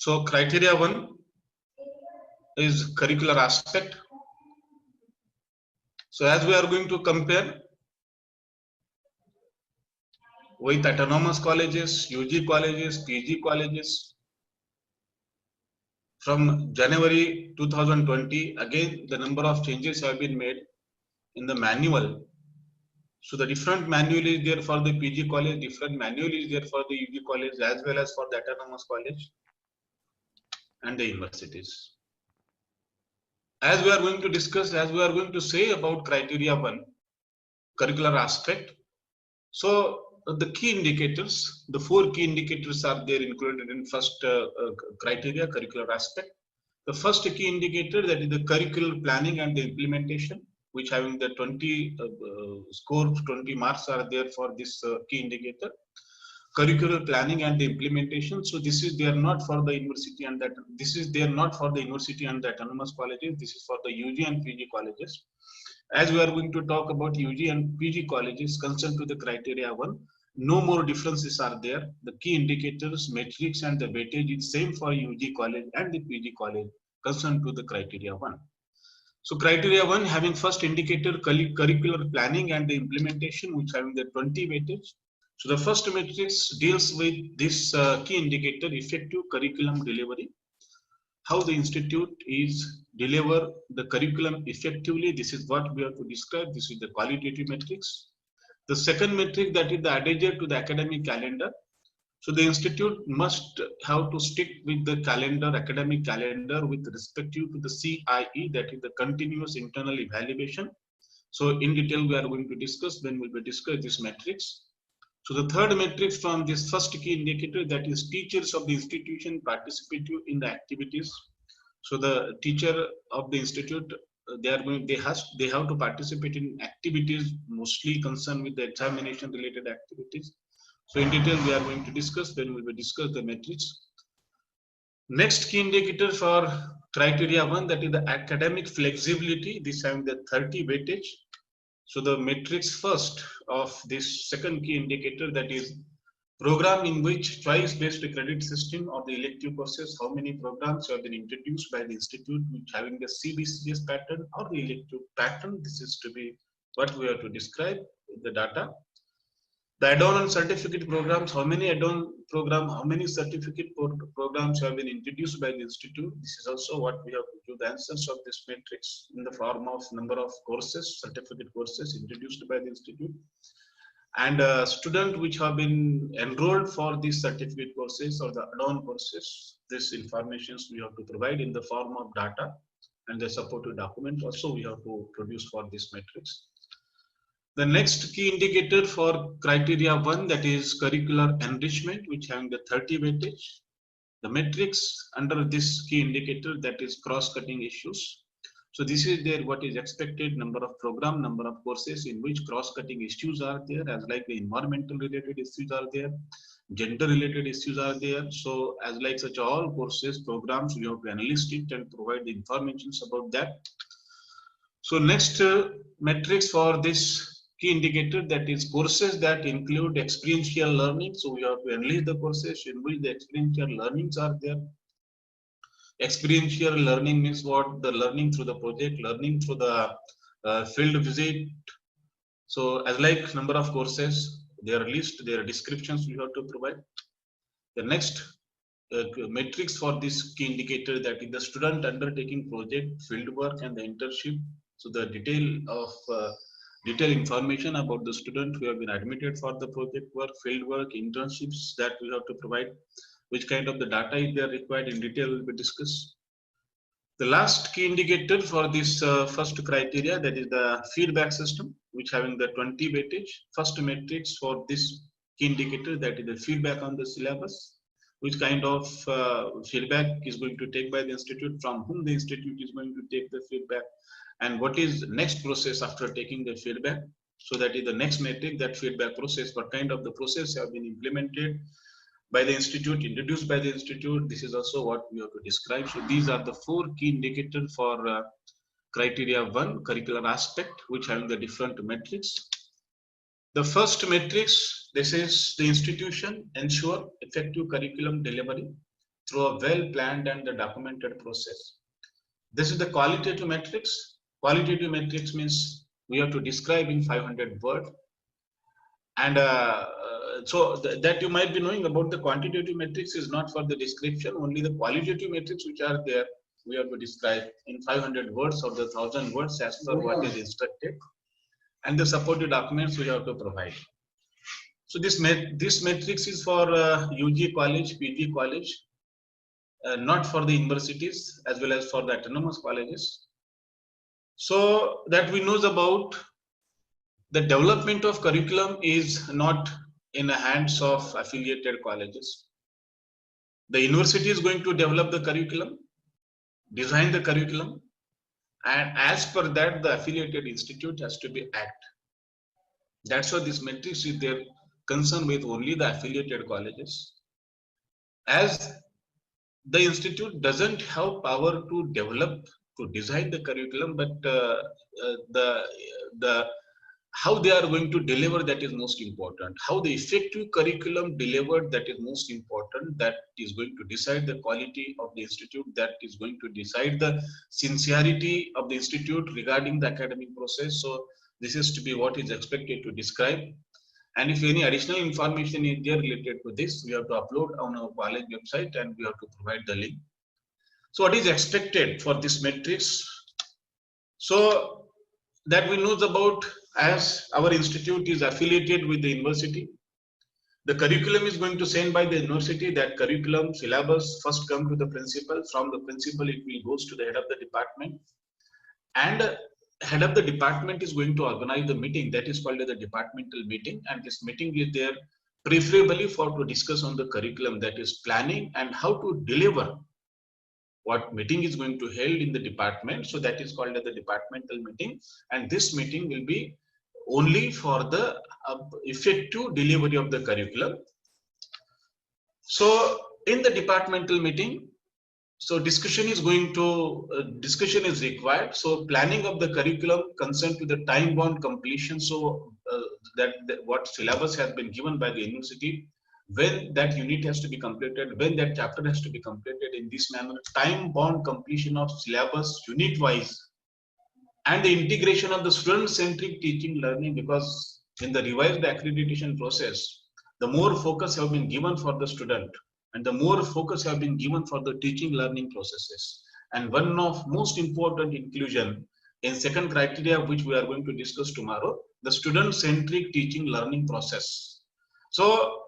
So criteria 1 is curricular aspect. So as we are going to compare with autonomous colleges, UG colleges, PG colleges, from January 2020, again the number of changes have been made in the manual. So the different manual is there for the PG college, different manual is there for the UG college as well as for the autonomous college and the universities. As we are going to discuss, as we are going to say about criteria 1, curricular aspect. So the key indicators, the 4 key indicators are there included in first criteria, curricular aspect. The first key indicator, that is the curricular planning and the implementation, which having the 20 score, 20 marks are there for this key indicator. Curricular planning and the implementation. So this is there not for the university and that this is there not for the university and the autonomous colleges. This is for the UG and PG colleges. As we are going to talk about UG and PG colleges concerned to the criteria 1, no more differences are there. The key indicators, metrics and the weightage is same for UG college and the PG college concerned to the criteria 1. So criteria 1 having first indicator curricular planning and the implementation, which having the 20 weightage. So the first matrix deals with this key indicator, effective curriculum delivery. How the institute is deliver the curriculum effectively. This is what we have to describe. This is the qualitative metrics. The second metric, that is the adhesion to the academic calendar. So the institute must have to stick with the calendar, academic calendar, with respect to the CIE, that is the continuous internal evaluation. So in detail we are going to discuss when we will discuss this metrics. So the third metric from this first key indicator, that is teachers of the institution participate in the activities. So the teacher of the institute, they have to participate in activities mostly concerned with the examination related activities. So in detail we are going to discuss when we will discuss the metrics. Next key indicator for criteria 1, that is the academic flexibility. This having the 30 weightage. So the metrics first of this second key indicator, that is program in which choice-based credit system of the elective courses, how many programs have been introduced by the institute which having the CBCS pattern or the elective pattern. This is to be what we have to describe in the data. The add-on and certificate programs, how many add-on program, how many certificate programs have been introduced by the institute. This is also what we have to give the answers of this matrix in the form of number of courses, certificate courses introduced by the institute, and students which have been enrolled for these certificate courses or the add-on courses. This information we have to provide in the form of data, and the supporting document also we have to produce for this matrix. The next key indicator for criteria 1, that is curricular enrichment, which having the 30 weightage. The metrics under this key indicator, that is cross-cutting issues. So this is there what is expected, number of program, number of courses in which cross-cutting issues are there, as like the environmental related issues are there, gender related issues are there. So as like such all courses, programs, we have to analyze it and provide the information about that. So next metrics for this key indicator, that is courses that include experiential learning. So we have to analyze the courses in which the experiential learnings are there. Experiential learning means what? The learning through the project, learning through the field visit. So as like number of courses, their list, their descriptions we have to provide. The next metrics for this key indicator, that is the student undertaking project, field work and the internship. So the detailed information about the student who have been admitted for the project work, field work, internships, that we have to provide. Which kind of the data is there required in detail will be discussed. The last key indicator for this first criteria, that is the feedback system, which having the 20 weightage. First matrix for this key indicator, that is the feedback on the syllabus. Which kind of feedback is going to take by the institute, from whom the institute is going to take the feedback, and what is the next process after taking the feedback. So that is the next metric, that feedback process, what kind of the process have been implemented by the institute, introduced by the institute. This is also what we have to describe. So these are the 4 key indicators for criteria 1, curricular aspect, which having the different metrics. The first matrix, this is the institution ensure effective curriculum delivery. through a well-planned and documented process. This is the qualitative metrics. Qualitative metrics means we have to describe in 500 words. And that you might be knowing about the quantitative metrics is not for the description, only the qualitative metrics which are there, we have to describe in 500 words or the 1000 words as per what is instructed. And the supported documents we have to provide. So this matrix is for UG college, PG college, not for the universities as well as for the autonomous colleges. So that we know about the development of curriculum is not in the hands of affiliated colleges. The university is going to develop the curriculum, design the curriculum, and as per that, the affiliated institute has to be act. That's why this matrix is there concerned with only the affiliated colleges. As the institute doesn't have power to develop, to design the curriculum, but the how they are going to deliver, that is most important. How the effective curriculum delivered, that is most important. That is going to decide the quality of the institute, that is going to decide the sincerity of the institute regarding the academic process. So this is to be what is expected to describe. And if any additional information is there related to this, we have to upload on our college website and we have to provide the link. So what is expected for this matrix? So that we know about, as our institute is affiliated with the university, the curriculum is going to send by the university. That curriculum syllabus first come to the principal. From the principal, it will goes to the head of the department, and head of the department is going to organize the meeting. That is called the departmental meeting, and this meeting is there preferably for to discuss on the curriculum, that is planning and how to deliver what meeting is going to held in the department. So that is called as the departmental meeting, and this meeting will be only for the effective delivery of the curriculum. So in the departmental meeting, so discussion is discussion is required. So planning of the curriculum concerned to the time bound completion. So that what syllabus has been given by the university, when that unit has to be completed, when that chapter has to be completed in this manner, time bound completion of syllabus unit wise, and the integration of the student centric teaching learning, because in the revised accreditation process, the more focus have been given for the student and the more focus have been given for the teaching learning processes. And one of most important inclusion in second criteria, which we are going to discuss tomorrow, the student centric teaching learning process. So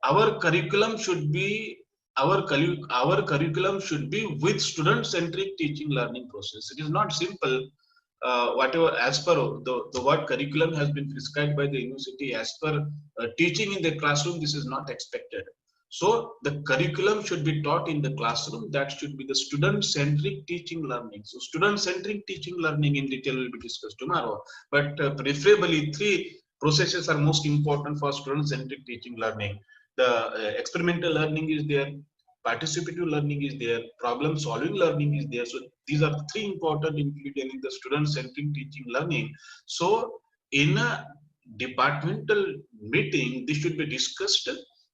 our curriculum should be curriculum should be with student centric teaching learning process. It is not simple. Whatever as per the what curriculum has been prescribed by the university, as per teaching in the classroom, this is not expected. So the curriculum should be taught in the classroom. That should be the student-centric teaching learning. So student-centric teaching learning in detail will be discussed tomorrow. But preferably 3 processes are most important for student-centric teaching learning. The experimental learning is there, participative learning is there, problem-solving learning is there. So these are 3 important included in the student-centric teaching learning. So in a departmental meeting, this should be discussed,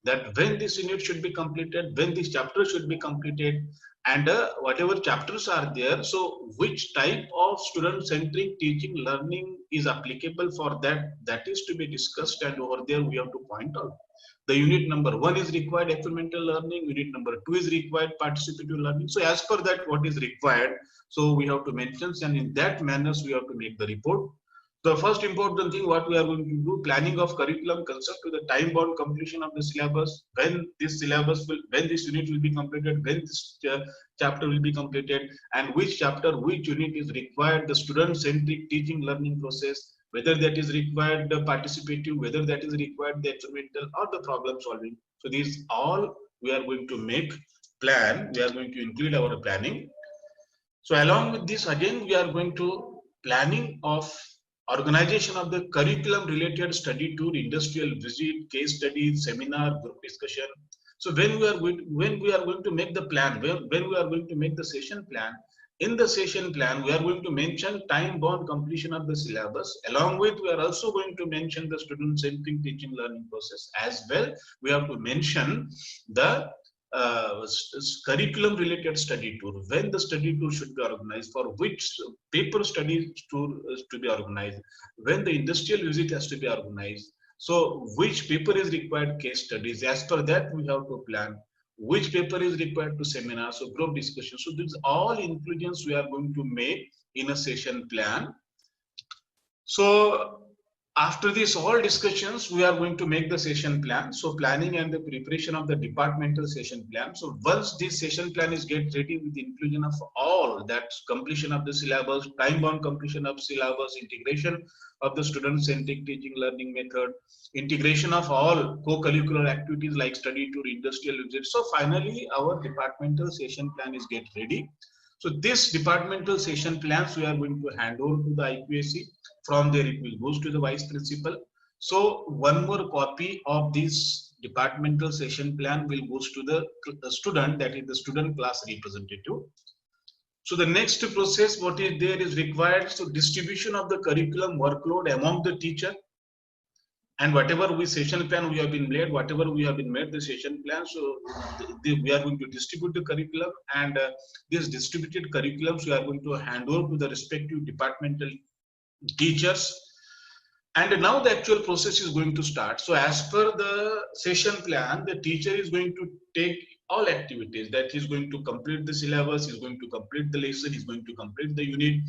that when this unit should be completed, when this chapter should be completed, and whatever chapters are there, so which type of student-centric teaching learning is applicable for that, that is to be discussed, and over there we have to point out. The unit number 1 is required experimental learning, unit number 2 is required participative learning. So as per that, what is required, so we have to mention, and in that manner we have to make the report. The first important thing what we are going to do, planning of curriculum concept to the time bound completion of the syllabus, when this syllabus will, when this unit will be completed, when this chapter will be completed, and which chapter, which unit is required, the student centric teaching learning process, whether that is required the participative, whether that is required the experimental or the problem solving. So these all we are going to make plan, we are going to include our planning. So along with this, again we are going to planning of organization of the curriculum related study tour, industrial visit, case studies, seminar, group discussion. So when we are going to make the plan, when we are going to make the session plan, in the session plan we are going to mention time bound completion of the syllabus. Along with, we are also going to mention the student centric teaching learning process as well. We have to mention the curriculum related study tour, when the study tour should be organized, for which paper study tour is to be organized, when the industrial visit has to be organized. So which paper is required case studies, as per that we have to plan which paper is required to seminar, so group discussion. So these all inclusions we are going to make in a session plan. So after this all discussions, we are going to make the session plan. So planning and the preparation of the departmental session plan. So once this session plan is get ready with the inclusion of all that, completion of the syllabus, time bound completion of syllabus, integration of the student centric teaching learning method, integration of all co-curricular activities like study tour, industrial visit. So finally our departmental session plan is get ready. So this departmental session plans we are going to hand over to the IQAC. From there it will goes to the vice principal. So one more copy of this departmental session plan will goes to the student, that is the student class representative. So the next process what is there is required, so distribution of the curriculum workload among the teacher, and whatever we session plan we have been made, whatever we have been made the session plan, so we are going to distribute the curriculum, and these distributed curriculums we are going to hand over to the respective departmental teachers. And now the actual process is going to start. So as per the session plan, the teacher is going to take all activities, that he's going to complete the syllabus, he's going to complete the lesson, he's going to complete the unit,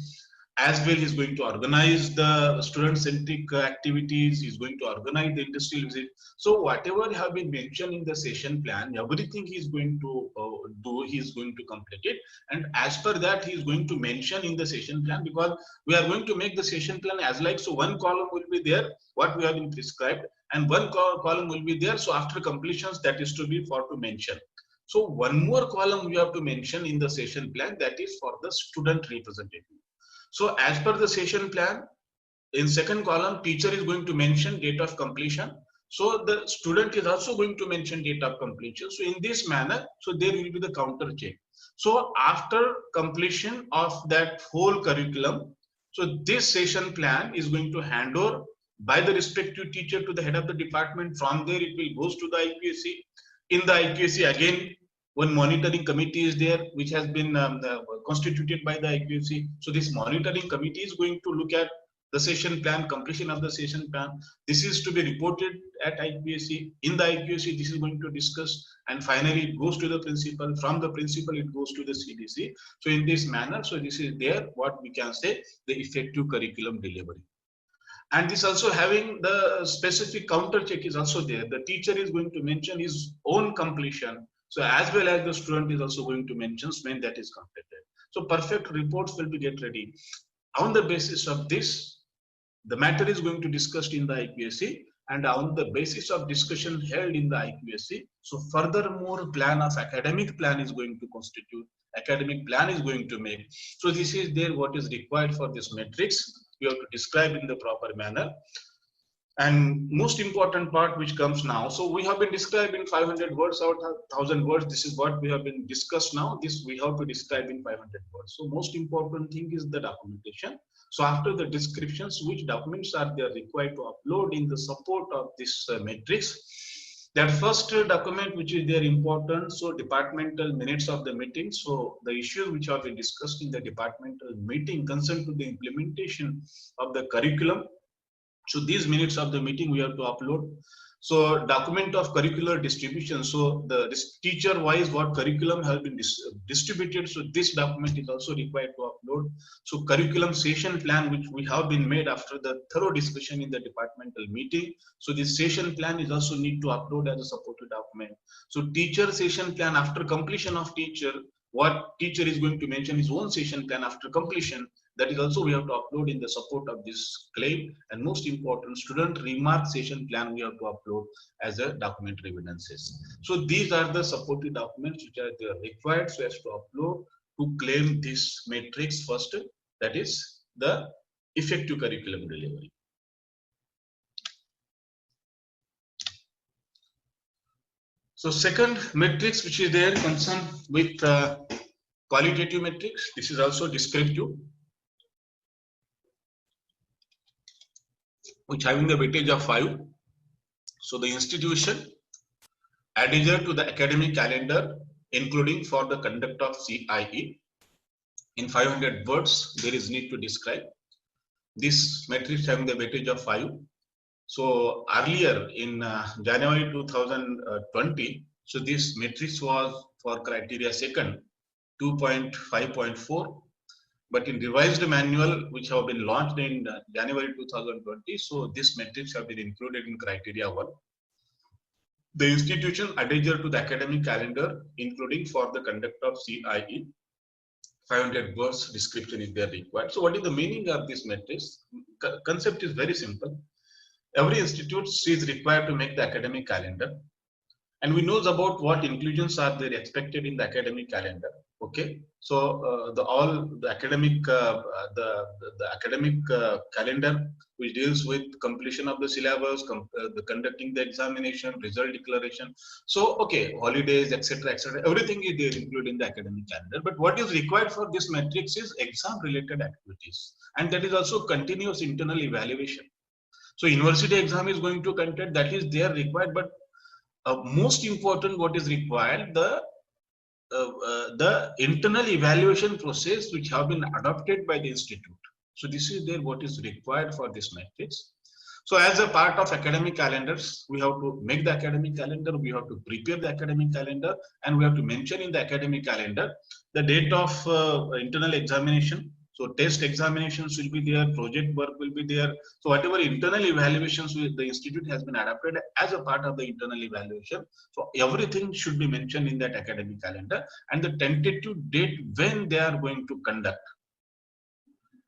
as well he's going to organize the student centric activities, he's going to organize the industrial visit. So whatever have been mentioned in the session plan, everything he's going to do, he's going to complete it, and as per that he is going to mention in the session plan, because we are going to make the session plan as like, so one column will be there what we have been prescribed, and one column will be there, so after completions that is to be for to mention. So one more column we have to mention in the session plan, that is for the student representative. So as per the session plan, in second column, teacher is going to mention date of completion. So the student is also going to mention date of completion. So in this manner, so there will be the counter check. So after completion of that whole curriculum, so this session plan is going to hand over by the respective teacher to the head of the department. From there, it will goes to the IQAC. In the IQAC, again, one monitoring committee is there, which has been constituted by the IQAC. So this monitoring committee is going to look at the session plan, completion of the session plan. This is to be reported at IQAC. In the IQAC, this is going to discuss, and finally it goes to the principal. From the principal, it goes to the CBC. So in this manner, so this is there what we can say the effective curriculum delivery. And this also having the specific counter check is also there. The teacher is going to mention his own completion. So as well as the student is also going to mention when that is completed. So perfect reports will be get ready. On the basis of this, the matter is going to discussed in the IQAC, and on the basis of discussion held in the IQAC, so furthermore plan of academic plan is going to constitute, academic plan is going to make. So this is there what is required for this matrix. We have to describe in the proper manner. And most important part which comes now, so we have been describing 500 words out of 1000 words. This is what we have been discussed now. This we have to describe in 500 words. So most important thing is the documentation. So after the descriptions, which documents are there required to upload in the support of this matrix? That first document which is there important, so departmental minutes of the meeting. So the issues which have been discussed in the departmental meeting concerned to the implementation of the curriculum. So these minutes of the meeting we have to upload. So document of curricular distribution. So this teacher wise what curriculum has been distributed. So this document is also required to upload. So curriculum session plan which we have been made after the thorough discussion in the departmental meeting. So this session plan is also need to upload as a supported document. So teacher session plan after completion of teacher, what teacher is going to mention his own session plan after completion. That is also we have to upload in the support of this claim. And most important, student remark session plan we have to upload as a documentary evidences. So these are the supported documents which are required so as to upload to claim this matrix first, that is the effective curriculum delivery. So second matrix which is there concerned with qualitative matrix. This is also descriptive, which having the weightage of 5. So the institution, adhere to the academic calendar, including for the conduct of CIE. In 500 words, there is need to describe. This matrix having the weightage of 5. So earlier in January 2020, so this matrix was for criteria second 2.5.4, but in revised manual which have been launched in January 2020, so this matrix have been included in criteria 1. The institution adhere to the academic calendar, including for the conduct of CIE. 500 words description is there required. So what is the meaning of this matrix? Concept is very simple. Every institute is required to make the academic calendar, and we knows about what inclusions are there expected in the academic calendar. Okay, so the academic calendar which deals with completion of the syllabus, the conducting the examination, result declaration. So okay, holidays, etc., etc. Everything is there included in the academic calendar. But what is required for this matrix is exam-related activities, and that is also continuous internal evaluation. So university exam is going to conduct, that is there required, but most important what is required, the internal evaluation process which have been adopted by the institute. So this is there what is required for this matrix. So as a part of academic calendars, we have to make the academic calendar, we have to prepare the academic calendar, and we have to mention in the academic calendar the date of internal examination. So test examinations will be there, project work will be there. So whatever internal evaluations the institute has been adapted as a part of the internal evaluation. So everything should be mentioned in that academic calendar, and the tentative date when they are going to conduct.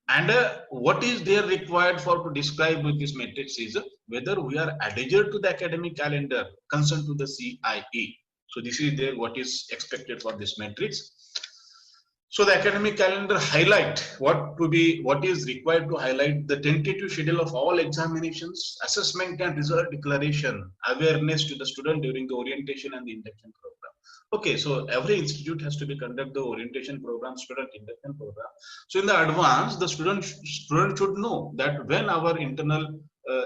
And what is there required for to describe with this matrix is whether we are adhered to the academic calendar concerned to the CIE. So this is there what is expected for this matrix. So the academic calendar highlight what is required to highlight the tentative schedule of all examinations, assessment and result declaration, awareness to the student during the orientation and the induction program. Okay, so every institute has to be conduct the orientation program, student induction program. So in the advance, the student should know that when our internal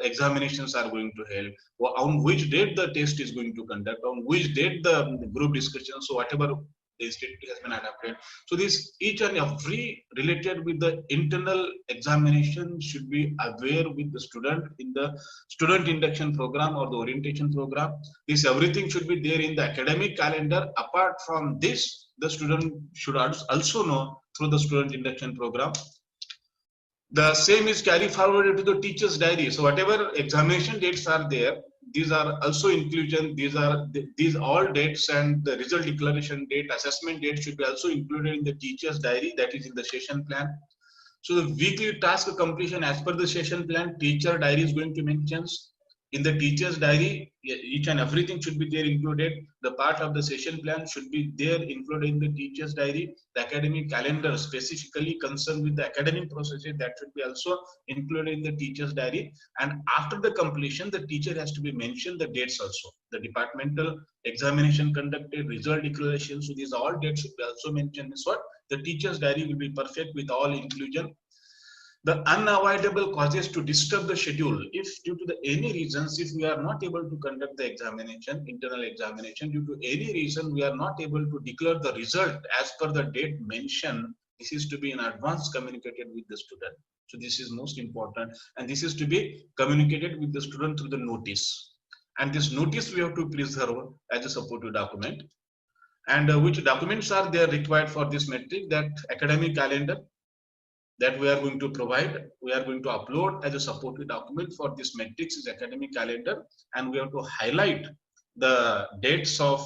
examinations are going to held, on which date the test is going to conduct, on which date the group discussion. So whatever the institute has been adapted. So this each and every related with the internal examination should be aware with the student in the student induction program or the orientation program. This everything should be there in the academic calendar. Apart from this, the student should also know through the student induction program. The same is carried forward to the teacher's diary. So whatever examination dates are there, these are also inclusion. These all dates and the result declaration date, assessment date should be also included in the teacher's diary, that is in the session plan. So the weekly task completion as per the session plan, teacher diary is going to mention. In the teacher's diary, each and everything should be there included. The part of the session plan should be there included in the teacher's diary. The academic calendar specifically concerned with the academic processes, that should be also included in the teacher's diary. And after the completion, the teacher has to be mentioned the dates also. The departmental examination conducted, result declaration. So these all dates should be also mentioned. Is what the teacher's diary will be perfect with all inclusion. The unavoidable causes to disturb the schedule, if due to any reasons, if we are not able to conduct the examination, internal examination, due to any reason we are not able to declare the result as per the date mentioned, this is to be in advance communicated with the student. So this is most important, and this is to be communicated with the student through the notice. And this notice we have to preserve as a supportive document. And which documents are there required for this metric? That academic calendar that we are going to provide, we are going to upload as a supporting document for this matrix is academic calendar, and we have to highlight the dates of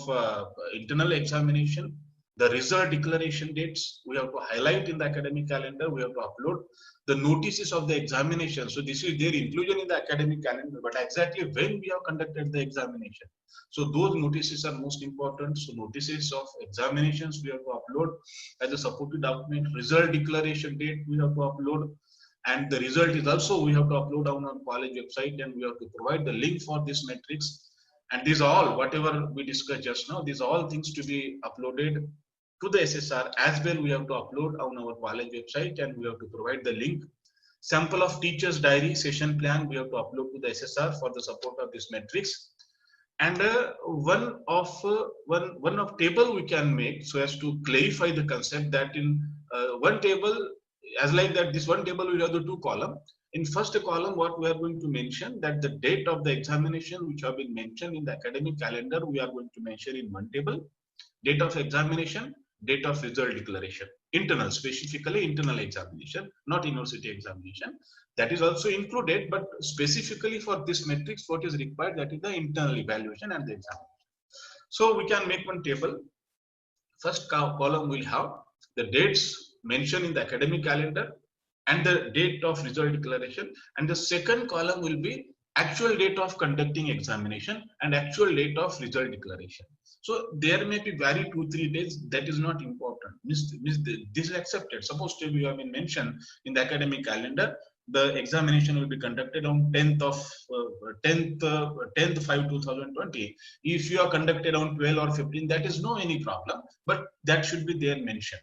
internal examination, the result declaration dates we have to highlight in the academic calendar. We have to upload the notices of the examination. So this is their inclusion in the academic calendar, but exactly when we have conducted the examination. So those notices are most important. So notices of examinations we have to upload as a supporting document. Result declaration date we have to upload, and the result is also we have to upload on our college website, and we have to provide the link for this matrix. And these all whatever we discussed just now, these all things to be uploaded to the SSR as well. We have to upload on our college website, and we have to provide the link. Sample of teacher's diary, session plan we have to upload to the SSR for the support of this matrix. And one of table we can make so as to clarify the concept that in one table, as like that, this one table will have the two column. In first column, what we are going to mention that the date of the examination which have been mentioned in the academic calendar, we are going to mention in one table. Date of examination, date of result declaration, internal, specifically internal examination, not university examination. That is also included, but specifically for this matrix, what is required, that is the internal evaluation and the examination. So we can make one table. First column will have the dates mentioned in the academic calendar and the date of result declaration, and the second column will be actual date of conducting examination and actual date of result declaration. So there may be vary 2-3 days, that is not important. This is accepted. Suppose we have been mentioned in the academic calendar the examination will be conducted on 10th 5 2020. If you are conducted on 12 or 15, that is no any problem, but that should be there mentioned.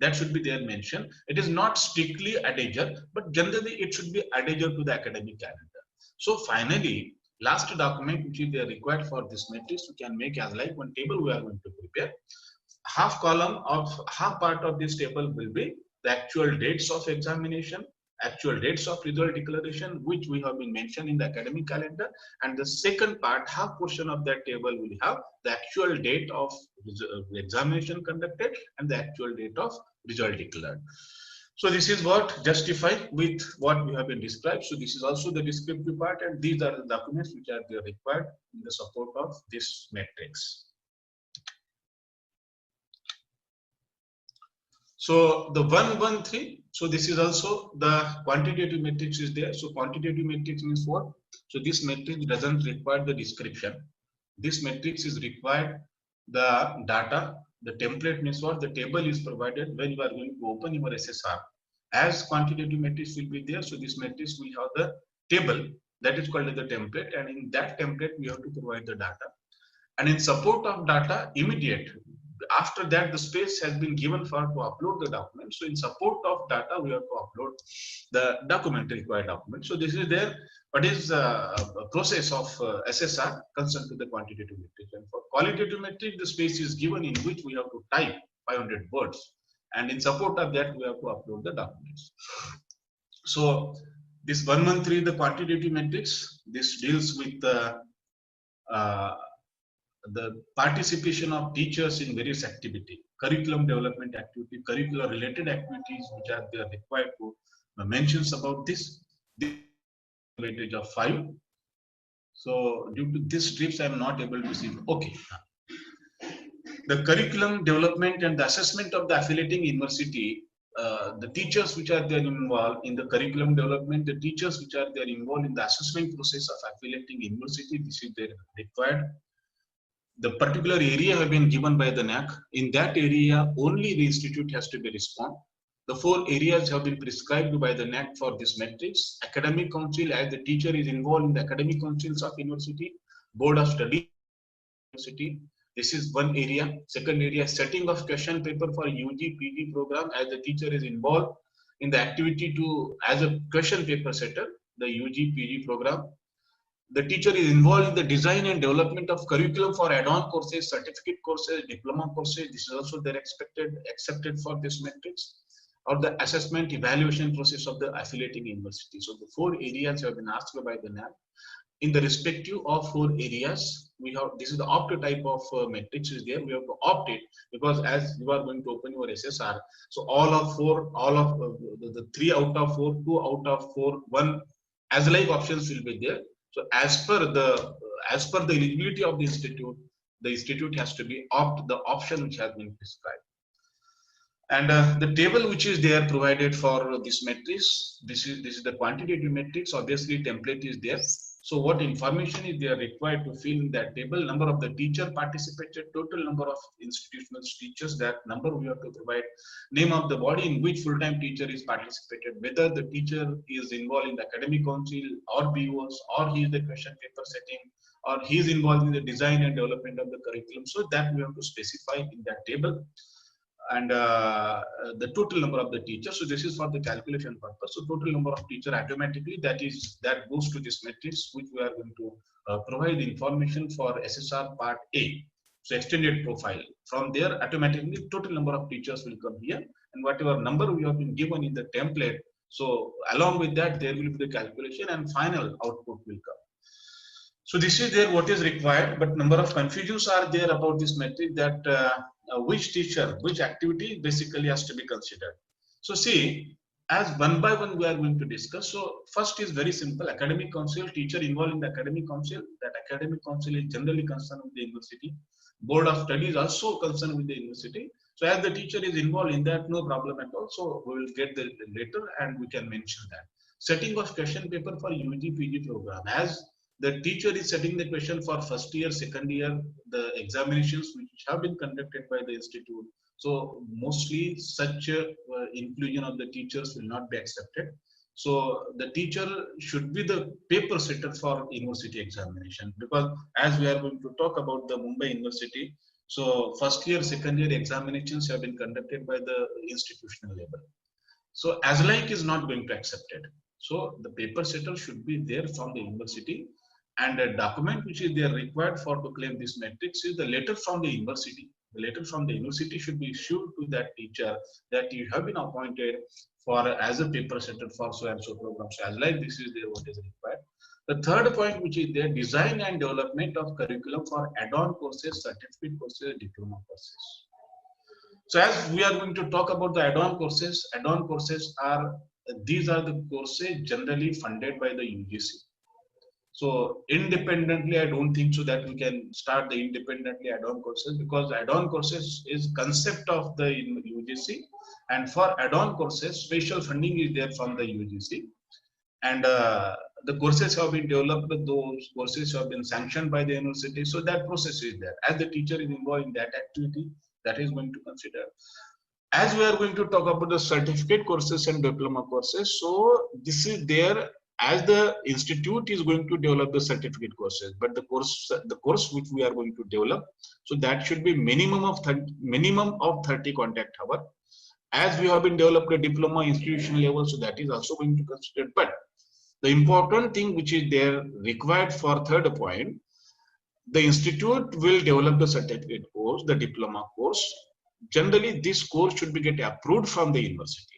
That should be there mentioned. It is not strictly adhered, but generally it should be adhered to the academic calendar. So finally, last document which is required for this matrix, we can make as like one table we are going to prepare. Half part of this table will be the actual dates of examination, actual dates of result declaration, which we have been mentioned in the academic calendar, and the second part, half portion of that table will have the actual date of examination conducted and the actual date of result declared. So this is what justified with what we have been described. So this is also the descriptive part, and these are the documents which are required in the support of this matrix. So the 113, so this is also the quantitative matrix is there. So quantitative matrix means what? So this matrix doesn't require the description. This matrix is required the data. The template means what? The table is provided when you are going to open your SSR. As quantitative matrix will be there, so this matrix will have the table that is called the template, and in that template we have to provide the data. And in support of data, immediate. After that, the space has been given for to upload the document. So in support of data, we have to upload the document, required document. So this is there. What is a process of SSR concerned to the quantitative matrix? And for qualitative matrix, the space is given in which we have to type 500 words. And in support of that, we have to upload the documents. So this 113, the quantitative matrix, this deals with the participation of teachers in various activity, curriculum development activity, curricular related activities which are there required to mentions about this weightage of 5. So due to this strips, I am not able to see. Okay. The curriculum development and the assessment of the affiliating university, the teachers which are there involved in the curriculum development, the teachers which are there involved in the assessment process of affiliating university, this is there required. The particular area have been given by the NAC. In that area, only the institute has to be respond. The 4 areas have been prescribed by the NAC for this matrix. Academic council, as the teacher is involved in the academic councils of university, board of study university. This is one area. Second area, setting of question paper for UG PG program, as the teacher is involved in the activity to as a question paper setter, the UG PG program. The teacher is involved in the design and development of curriculum for add-on courses, certificate courses, diploma courses. This is also they're accepted for this matrix, or the assessment evaluation process of the affiliating university. So the 4 areas have been asked by the NAB. In the respective of 4 areas, we have, this is the opt type of matrix is there. We have to opt it because as you are going to open your SSR, so all of the 3 out of 4, 2 out of 4, 1 as like options will be there. So as per the eligibility of the institute has to be opt the option which has been prescribed. And the table which is there provided for this matrix, this is the quantitative matrix. Obviously, template is there. So what information is there required to fill in that table? Number of the teacher participated, total number of institutional teachers, that number we have to provide, name of the body in which full-time teacher is participated, whether the teacher is involved in the academic council or BOs, or he is the question paper setting, or he is involved in the design and development of the curriculum. So that we have to specify in that table. And the total number of the teachers. So this is for the calculation purpose. So total number of teacher automatically that goes to this matrix which we are going to provide information for SSR part A. So extended profile. From there, automatically total number of teachers will come here, and whatever number we have been given in the template. So along with that, there will be the calculation and final output will come. So this is there what is required, but number of confusions are there about this metric, that which teacher, which activity basically has to be considered. So see, as one by one we are going to discuss. So first is very simple: academic council, teacher involved in the academic council. That academic council is generally concerned with the university. Board of studies also concerned with the university. So as the teacher is involved in that, no problem at all. So we will get the later and we can mention that. Setting of question paper for UG PG program. As the teacher is setting the question for first year, second year, the examinations which have been conducted by the institute. So mostly such inclusion of the teachers will not be accepted. So the teacher should be the paper setter for university examination, because as we are going to talk about the Mumbai University, so first year, second year examinations have been conducted by the institutional level. So as like is not going to accept it. So the paper setter should be there from the university, and a document which is there required for to claim this matrix is the letter from the university. The letter from the university should be issued to that teacher that you have been appointed for as a paper setter for so and so program. So as like this is there what is required. The third point which is there, design and development of curriculum for add-on courses, certificate courses, diploma courses. So as we are going to talk about the add-on courses are, these are the courses generally funded by the UGC. So independently, I don't think so that we can start the independently add-on courses, because add-on courses is concept of the UGC, and for add-on courses, special funding is there from the UGC, and the courses have been developed. Those courses have been sanctioned by the university, so that process is there. As the teacher is involved in that activity, that is going to consider. As we are going to talk about the certificate courses and diploma courses, so this is there as the institute is going to develop the certificate courses, but the course which we are going to develop, so that should be minimum of 30 contact hour. As we have been developed a diploma institution level, so that is also going to consider. But the important thing which is there required for third point, the institute will develop the certificate course, the diploma course. Generally, this course should be get approved from the university.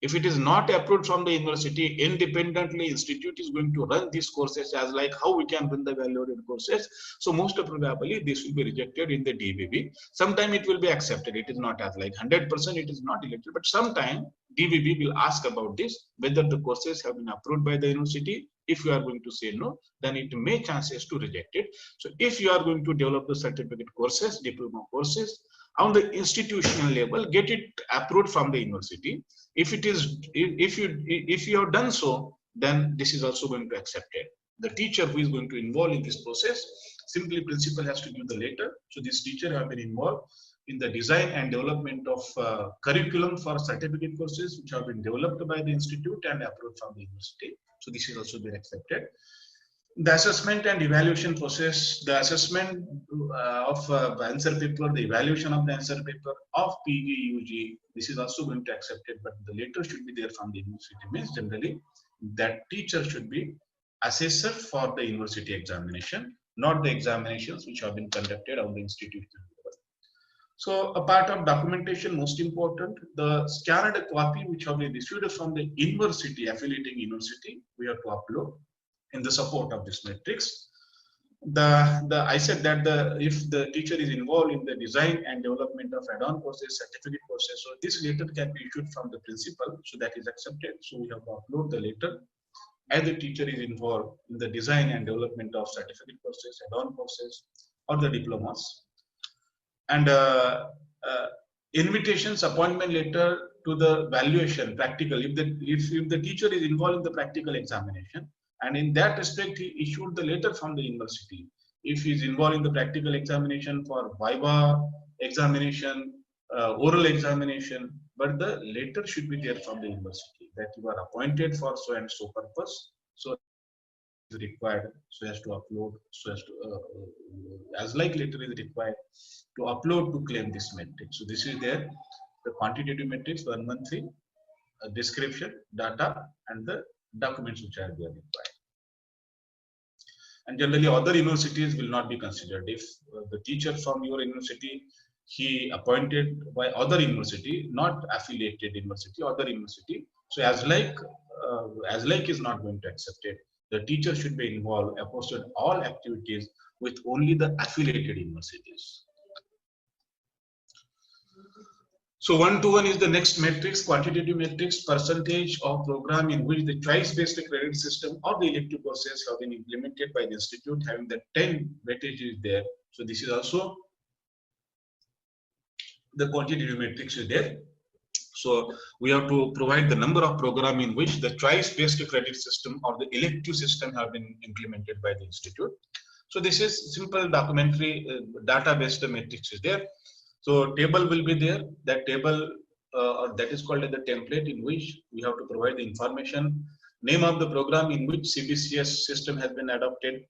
If it is not approved from the university, independently institute is going to run these courses as like how we can run the value-added courses. So most probably this will be rejected in the DBB. Sometime it will be accepted. It is not as like 100% it is not elected, but sometime DBB will ask about this, whether the courses have been approved by the university. If you are going to say no, then it may chances to reject it. So if you are going to develop the certificate courses, diploma courses on the institutional level, get it approved from the university. If you have done so, then this is also going to accept it. The teacher who is going to involve in this process, simply principal has to give the letter. So this teacher have been involved in the design and development of curriculum for certificate courses which have been developed by the institute and approved from the university. So this is also been accepted. The assessment and evaluation process, the assessment of answer paper, the evaluation of the answer paper of PG, UG, this is also going to accept it, but the letter should be there from the university. Means generally that teacher should be assessor for the university examination, not the examinations which have been conducted on the institutional level. So a part of documentation, most important, the scanned copy which have been issued from the university, affiliating university, we have to upload in the support of this matrix. I said that if the teacher is involved in the design and development of add-on courses, certificate courses, so this letter can be issued from the principal, so that is accepted. So we have to upload the letter. As the teacher is involved in the design and development of certificate courses, add-on courses, or the diplomas, and invitations, appointment letter to the valuation, practical. If the teacher is involved in the practical examination, and in that respect he issued the letter from the university. If he is involved in the practical examination for viva examination, oral examination, but the letter should be there from the university that you are appointed for so and so purpose. So is required, so as to upload, so as to as like letter is required to upload to claim this matrix. So this is there, the quantitative matrix 113, description, data, and the documents which are there required. and generally other universities will not be considered. If the teacher from your university, he appointed by other university, not affiliated university, other university. So as like is not going to accept it. The teacher should be involved, opposed to all activities with only the affiliated universities. So 1-to-1 is the next matrix, quantitative matrix, percentage of program in which the choice-based credit system or the elective courses have been implemented by the institute, having the 10 weightage is there. So this is also the quantitative matrix is there. So we have to provide the number of program in which the choice-based credit system or the elective system have been implemented by the institute. So this is simple documentary data-based matrix is there. So table will be there. That table or that is called as the template, in which we have to provide the information, name of the program in which CBCS system has been adopted,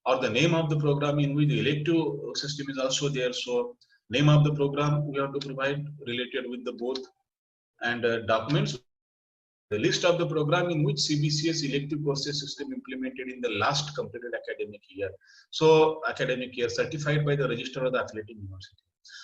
or the name of the program in which the elective system is also there. So name of the program we have to provide related with the both, and documents. The list of the program in which CBCS elective courses system implemented in the last completed academic year. So academic year certified by the registrar of the affiliating university.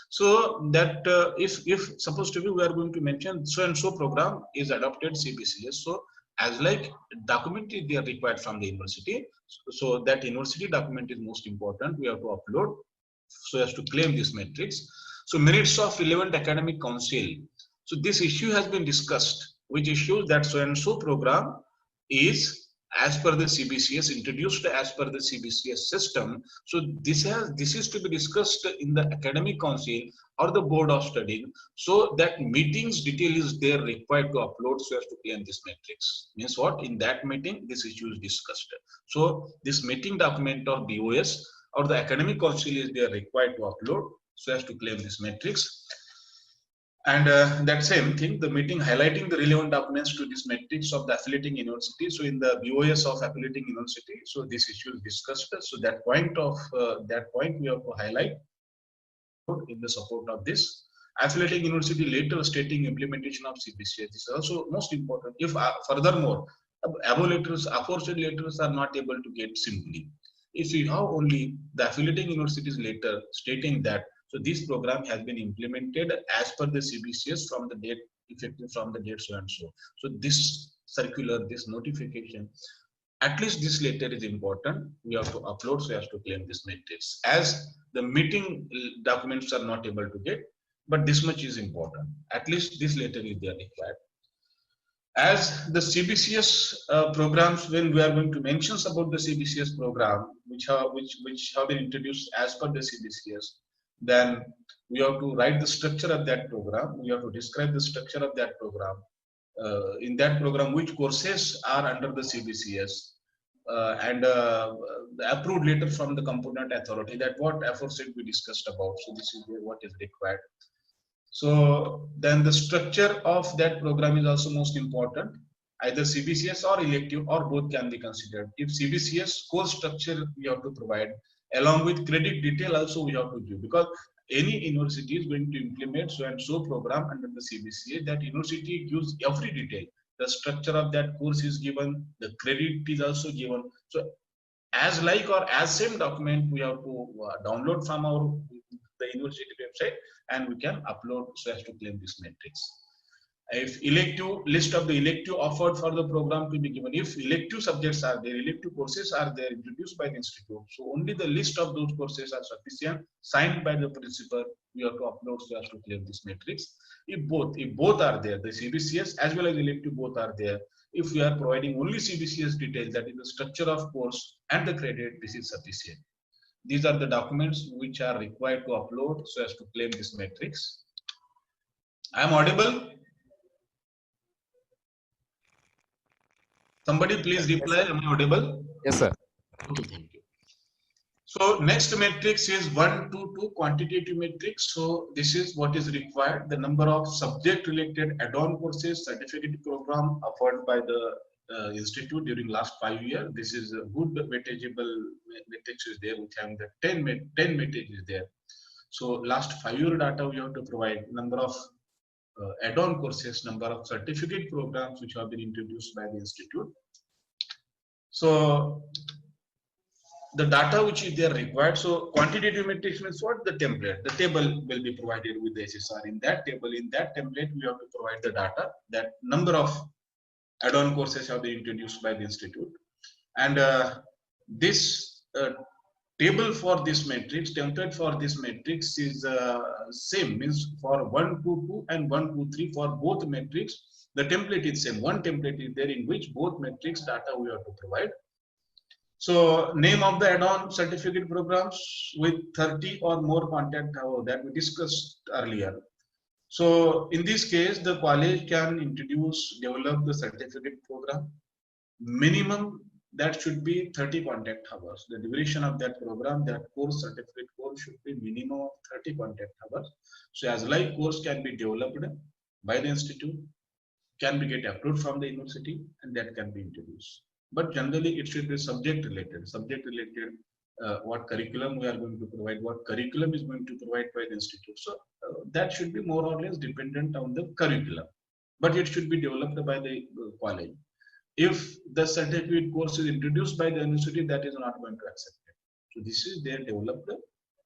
So that if supposed to be, we are going to mention so and so program is adopted CBCS. So as like document is they are required from the university. So that university document is most important. We have to upload so as to claim this matrix. So merits of relevant academic council. So this issue has been discussed, which issues that so and so program is as per the CBCS, introduced as per the CBCS system. So this is to be discussed in the academic council or the board of study. So that meetings detail is there required to upload so as to claim this matrix. Means what? In that meeting, this issue is discussed. So this meeting document or BOS or the academic council is there required to upload so as to claim this matrix. And that same thing, the meeting highlighting the relevant documents to this matrix of the affiliating university. So in the BOS of affiliating university, so this issue is discussed. So that point we have to highlight in the support of this. Affiliating university later stating implementation of CBCS. This is also most important. If furthermore, aforesaid letters are not able to get simply. If you have only the affiliating universities later stating that, so this program has been implemented as per the CBCS from the date effective from the date so and so. So this circular, this notification, at least this letter is important. We have to upload so as to claim this matrix. As the meeting documents are not able to get, but this much is important. At least this letter is there required. As the CBCS programs, when we are going to mention about the CBCS program, which have been introduced as per the CBCS, then we have to write the structure of that program. We have to describe the structure of that program. In that program, which courses are under the CBCS, and the approved letter from the component authority. That what aforesaid we discussed about. So this is what is required. So then the structure of that program is also most important. Either CBCS or elective or both can be considered. If CBCS course structure we have to provide, along with credit detail also we have to give, because any university is going to implement so and so program under the CBCS. That university gives every detail. The structure of that course is given, the credit is also given. So as like or as same document we have to download from the university website, and we can upload so as to claim this matrix. If elective, list of the elective offered for the program to be given. If elective subjects are there, elective courses are there introduced by the institute, so only the list of those courses are sufficient, signed by the principal, we have to upload so as to claim this matrix. If both are there, the CBCS as well as elective both are there, if we are providing only CBCS details, that is the structure of course and the credit, this is sufficient. These are the documents which are required to upload so as to claim this matrix. I am audible? Somebody please reply. Yes, am I audible? Yes, sir. Okay, thank you. So next matrix is 1-to-2 quantitative matrix. So this is what is required. The number of subject related add-on courses, certificate program offered by the institute during last 5 years. This is a good weightageable matrix is there, which having the 10 weightage is there. So last 5 year data we have to provide, number of add-on courses, number of certificate programs which have been introduced by the institute. So the data which is there required. So quantitative metrics means what? The template. The table will be provided with the SSR. In that table, in that template, we have to provide the data that number of add-on courses have been introduced by the institute. And this table for this matrix, template for this matrix is same, means for 1, 2, 2 and 1, 2, 3 for both metrics. The template is same. One template is there in which both metrics data we have to provide. So name of the add-on certificate programs with 30 or more content hours that we discussed earlier. So in this case, the college can introduce, develop the certificate program. Minimum that should be 30 contact hours. The duration of that program, that course, certificate course should be minimum of 30 contact hours. So as live course can be developed by the institute, can be get approved from the university, and that can be introduced. But generally it should be subject related, what curriculum we are going to provide, what curriculum is going to provide by the institute. So that should be more or less dependent on the curriculum, but it should be developed by the college. If the certificate course is introduced by the university, that is not going to accept it. So this is their developed,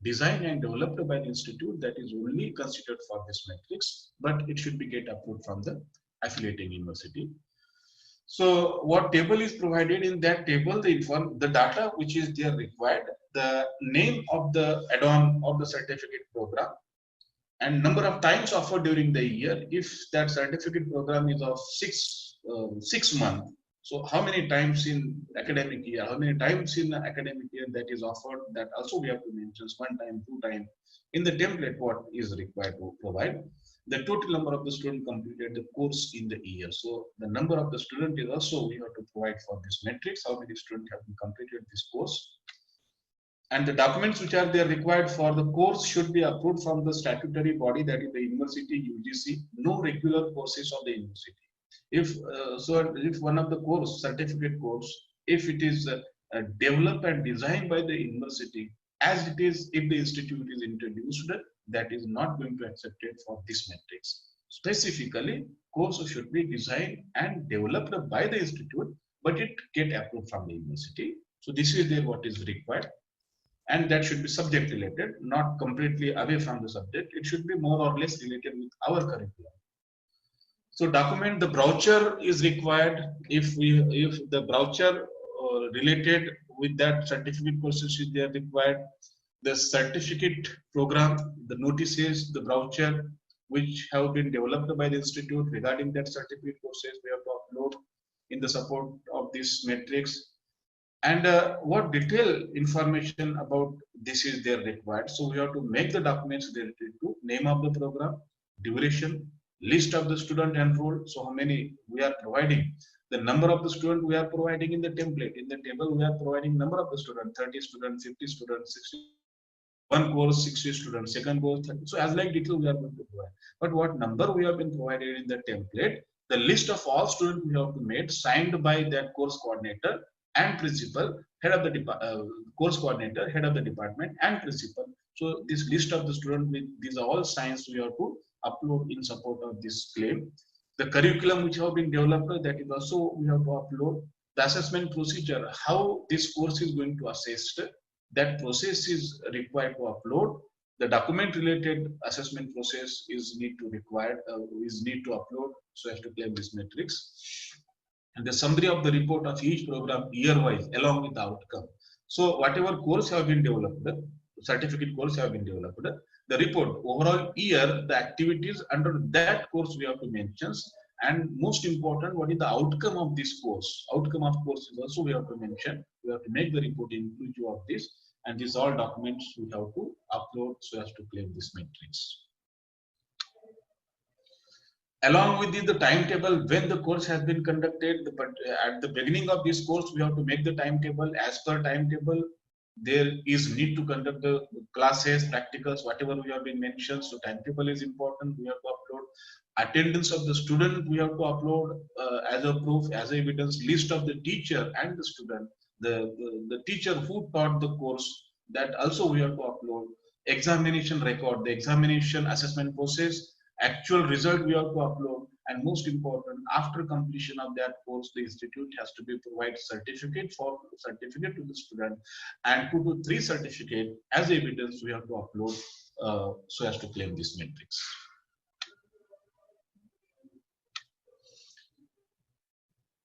designed and developed by the institute, that is only considered for this matrix, but it should be get approved from the affiliating university. So what table is provided? In that table, the data which is there required, the name of the add-on of the certificate program, and number of times offered during the year. If that certificate program is of 6 months, so how many times in academic year, how many times in academic year that is offered, that also we have to mention, 1 time, 2 time. In the template, what is required to provide? The total number of the students completed the course in the year. So the number of the student is also we have to provide for this matrix, how many students have completed this course. And the documents which are there required for the course should be approved from the statutory body, that is the university, UGC. No regular courses of the university. If one of the course, certificate course, if it is developed and designed by the university, as it is, if the institute is introduced, that is not going to accept it for this matrix. Specifically, course should be designed and developed by the institute, but it get approved from the university. So this is there what is required, and that should be subject related, not completely away from the subject. It should be more or less related with our curriculum. So document, the brochure is required. If the brochure related with that certificate courses is there required. The certificate program, the notices, the brochure which have been developed by the institute regarding that certificate courses, we have to upload in the support of this matrix. And what detailed information about this is there required. So we have to make the documents related to name of the program, duration, list of the student enrolled. So how many we are providing, the number of the student we are providing in the template. In the table we are providing number of the student, 30 students, 50 students, 60. One course 60 students, second course 30. So as like detail we are going to provide. But what number we have been provided in the template, the list of all students we have to make, signed by that course coordinator and principal, head of the course coordinator, head of the department and principal. So this list of the student with these are all signs we have to upload in support of this claim. The curriculum which have been developed, that is also we have to upload. The assessment procedure, how this course is going to assess, that process is required to upload. The document related assessment process is need to upload so as to claim this matrix. And the summary of the report of each program year-wise along with the outcome. So whatever course have been developed, certificate course have been developed, the report overall year, the activities under that course we have to mention, and most important, what is the outcome of this course? Outcome of course is also we have to mention. We have to make the report inclusive of this, and these all documents we have to upload so as to claim this matrix. Along with the timetable when the course has been conducted, but at the beginning of this course we have to make the timetable. As per timetable, there is need to conduct the classes, practicals, whatever we have been mentioned. So timetable is important. We have to upload attendance of the student. We have to upload as a proof, as a evidence, list of the teacher and the student, the teacher who taught the course. That also we have to upload. Examination record, the examination assessment process, actual result we have to upload, and most important, after completion of that course, the institute has to be provide certificate to the student, and 2 to 3 certificate as evidence we have to upload so as to claim this matrix.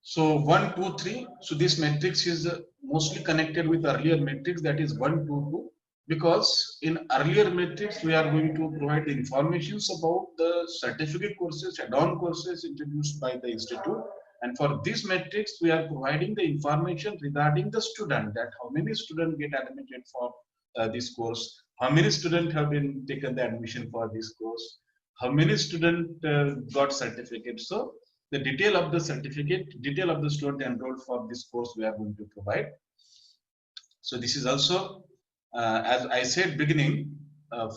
So 1, 2, 3. So this matrix is mostly connected with earlier matrix, that is 1, 2, 2. Because in earlier matrix we are going to provide the informations about the certificate courses, add-on courses introduced by the institute, and for this matrix we are providing the information regarding the student, that how many students get admitted for this course, how many students have been taken the admission for this course, how many students got certificates. So the detail of the certificate, detail of the student enrolled for this course we are going to provide. So this is also as I said beginning,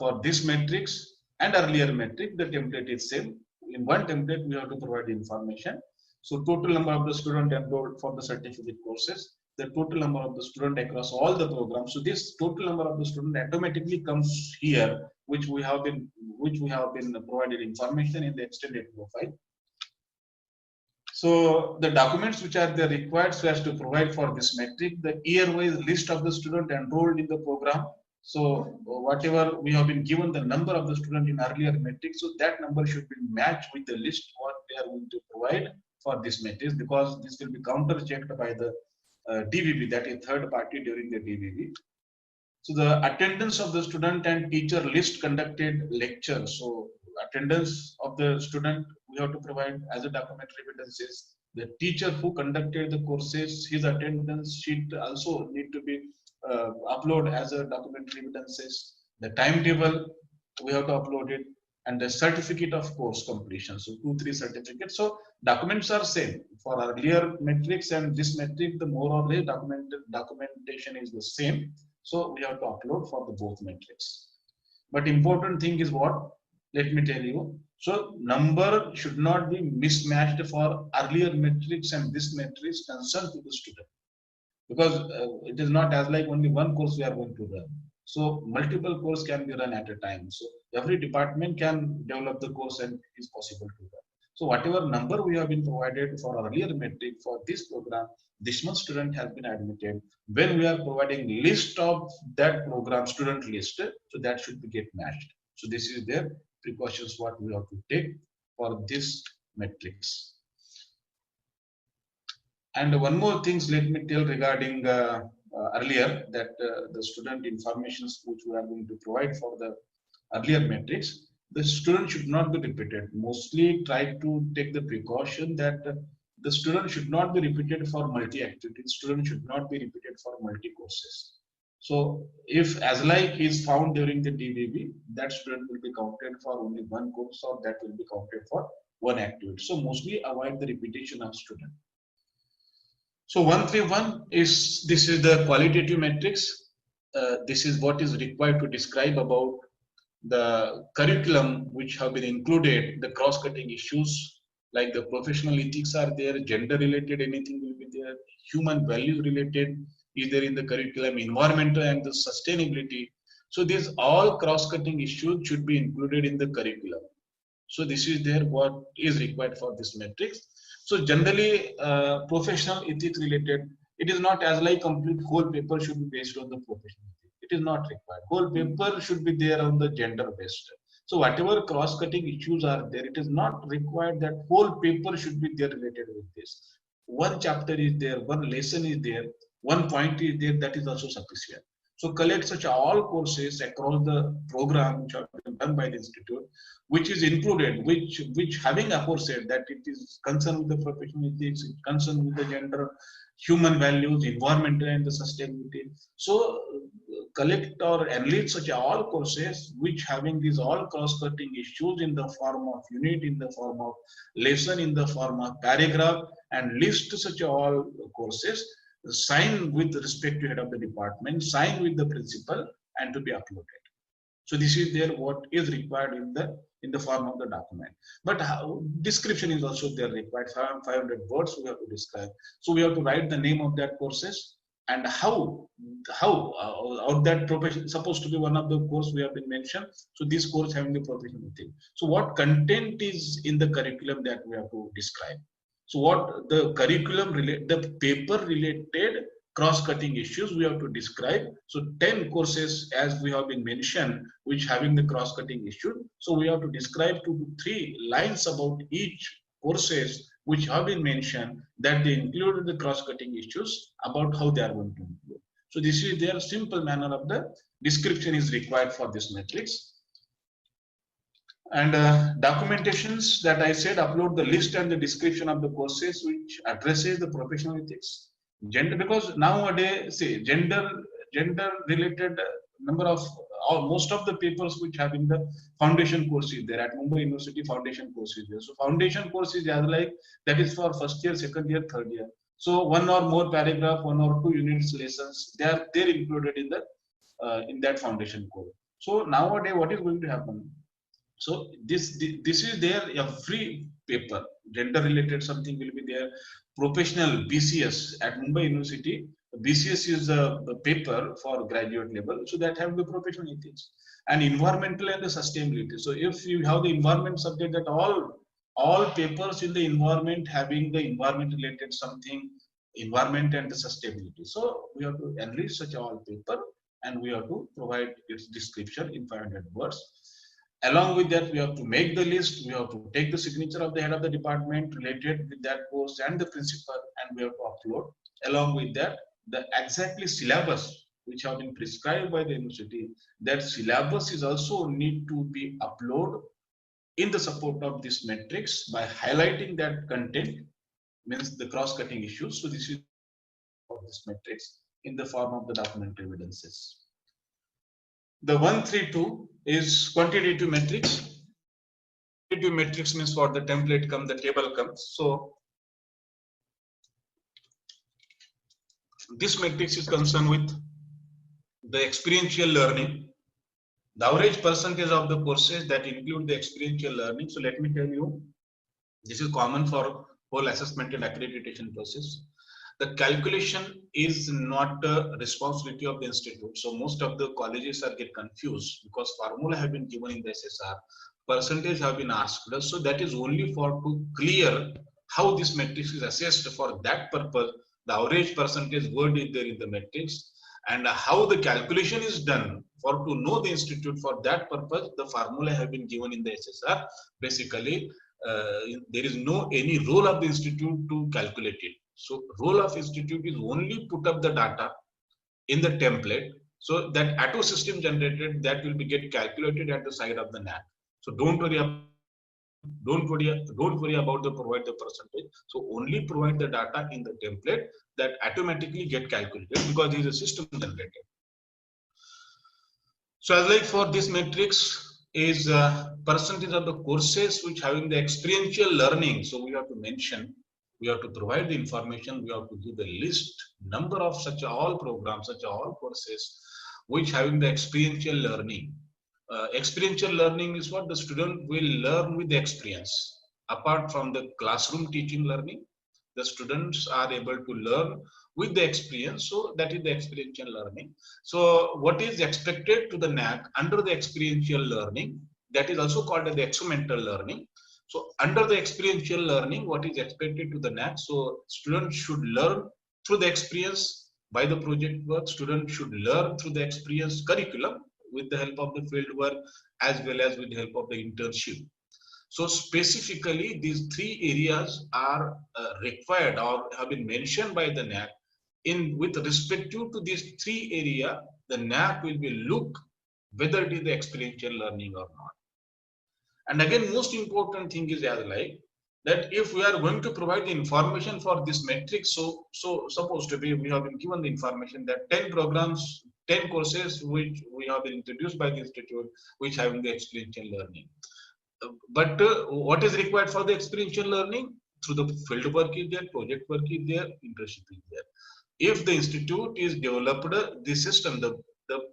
for this matrix and earlier matrix, the template is same. In one template, we have to provide information. So total number of the student enrolled for the certificate courses, the total number of the student across all the programs. So this total number of the student automatically comes here, which we have been provided information in the extended profile. So the documents which are there required so as to provide for this metric, the year-wise list of the student enrolled in the program. So whatever we have been given the number of the student in earlier metric, so that number should be matched with the list what they are going to provide for this matrix, because this will be counter checked by the DVB, that is third party during the DVB. So the attendance of the student and teacher list conducted lecture. So attendance of the student we have to provide as a documentary evidences. The teacher who conducted the courses, his attendance sheet also need to be uploaded as a documentary evidences. The timetable we have to upload it, and the certificate of course completion. So 2, 3 certificates. So documents are same for earlier metrics and this metric. The more or less documentation is the same. So we have to upload for the both metrics. But important thing is what? Let me tell you. So number should not be mismatched for earlier metrics and this metrics concerned to the student, because it is not as like only one course we are going to run. So multiple courses can be run at a time. So every department can develop the course and it is possible to run. So whatever number we have been provided for earlier metric for this program, this much student has been admitted. When we are providing list of that program student list, so that should be get matched. So this is their precautions what we have to take for this metrics. And one more things let me tell regarding earlier that the student informations which we are going to provide for the earlier metrics, the student should not be repeated. Mostly try to take the precaution that the student should not be repeated for multi-activities. Student should not be repeated for multi-courses. So if as like is found during the DVB, that student will be counted for only one course, or that will be counted for one activity. So mostly avoid the repetition of student. So 131 is, this is the qualitative metrics. This is what is required to describe about the curriculum which have been included, the cross-cutting issues like the professional ethics are there, gender related anything will be there, human values related is there in the curriculum, environmental and the sustainability. So these all cross-cutting issues should be included in the curriculum. So this is there what is required for this matrix. So generally professional ethics related, it is not as like complete whole paper should be based on the professional ethics. It is not required. Whole paper should be there on the gender based. So whatever cross-cutting issues are there, it is not required that whole paper should be there related with this. One chapter is there, one lesson is there, one point is there, that is also sufficient. So collect such all courses across the program which have been done by the institute, which is included, which having aforesaid that it is concerned with the professional ethics, concerned with the gender, human values, environmental and the sustainability. So collect or enlist such all courses which having these all cross-cutting issues in the form of unit, in the form of lesson, in the form of paragraph, and list such all courses, sign with respect to head of the department, sign with the principal, and to be uploaded. So this is there what is required in the form of the document. But description is also there required. 500 words we have to describe. So we have to write the name of that courses, and how out that profession supposed to be one of the course we have been mentioned. So this course having the professional thing. So what content is in the curriculum that we have to describe. So what the curriculum relate, the paper related cross-cutting issues we have to describe. So 10 courses as we have been mentioned, which having the cross-cutting issue. So we have to describe 2 to 3 lines about each courses which have been mentioned, that they included the cross-cutting issues about how they are going to include. So this is their simple manner of the description is required for this matrix. And documentations that I said, upload the list and the description of the courses which addresses the professional ethics, gender, because nowadays say gender related number of most of the papers which have in the foundation course is there at Mumbai University. Foundation course is there. So foundation course is as like that is for first year, second year, third year. So one or more paragraph, 1 or 2 units lessons, they're included in the in that foundation course. So nowadays what is going to happen? So this is there, every paper gender related something will be there. Professional BCS at Mumbai University, BCS is a paper for graduate level, so that have the professional ethics and environmental and the sustainability. So if you have the environment subject, that all papers in the environment having the environment related something, environment and the sustainability. So we have to enrich such all paper and we have to provide its description in 500 words. Along with that, we have to make the list, we have to take the signature of the head of the department related with that course and the principal, and we have to upload. Along with that, the exactly syllabus which have been prescribed by the university, that syllabus is also need to be uploaded in the support of this matrix by highlighting that content, means the cross-cutting issues. So this is of this matrix in the form of the documentary evidences. The 132 is quantitative matrix. Quantitative matrix means for the template come, the table comes. So this matrix is concerned with the experiential learning, the average percentage of the courses that include the experiential learning. So let me tell you, this is common for whole assessment and accreditation process. The calculation is not a responsibility of the institute. So most of the colleges are get confused because formula have been given in the SSR, percentage have been asked. So that is only for to clear how this matrix is assessed. For that purpose, the average percentage word is there in the matrix, and how the calculation is done for to know the institute. For that purpose, the formula have been given in the SSR. Basically, there is no any role of the institute to calculate it. So role of institute is only put up the data in the template, so that auto system generated that will be get calculated at the side of the NAC. So don't worry about the provide the percentage. So only provide the data in the template that automatically get calculated because it is a system generated. So as like for this matrix is percentage of the courses which having the experiential learning. So we have to mention, we have to provide the information, we have to give the list, number of such all programs, such all courses which having the experiential learning. Experiential learning is what the student will learn with the experience. Apart from the classroom teaching learning, the students are able to learn with the experience. So that is the experiential learning. So what is expected to the NAC under the experiential learning, that is also called as the experimental learning. So under the experiential learning, what is expected to the NAC? So students should learn through the experience by the project work. Students should learn through the experience curriculum with the help of the field work as well as with the help of the internship. So specifically, these 3 areas are required or have been mentioned by the NAC. In with respect to these 3 areas, the NAC will be look whether it is the experiential learning or not. And again, most important thing is as like that if we are going to provide the information for this matrix, so supposed to be we have been given the information that 10 programs, 10 courses which we have been introduced by the institute which having the experiential learning. But what is required for the experiential learning? Through the field work is there, project work is there, internship is there. If the institute is developed the system, the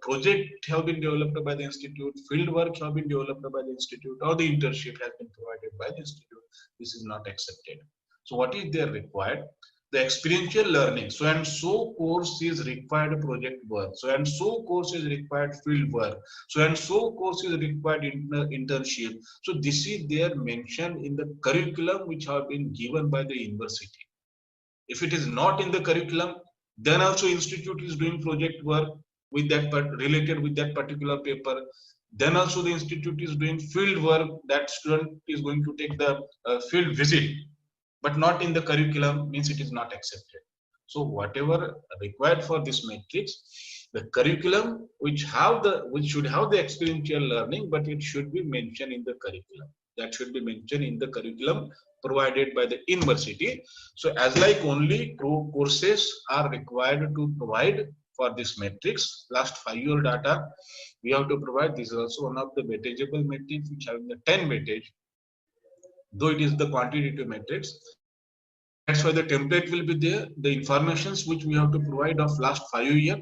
project have been developed by the institute, field work have been developed by the institute, or the internship has been provided by the institute, this is not accepted. So what is there required? the experiential learning. So and so course is required project work. So and so course is required field work. So and so course is required internship. So this is there mentioned in the curriculum which have been given by the university. If it is not in the curriculum, then also institute is doing project work with that related with that particular paper. Then also the institute is doing field work, that student is going to take the field visit, but not in the curriculum, means it is not accepted. So whatever required for this matrix, the curriculum which should have the experiential learning, but it should be mentioned in the curriculum. That should be mentioned in the curriculum provided by the university. So as like only courses are required to provide for this matrix, last 5-year data we have to provide. This is also one of the weightageable matrix which having the 10 weightage, though it is the quantitative matrix. That's why the template will be there. The informations which we have to provide of last 5 years,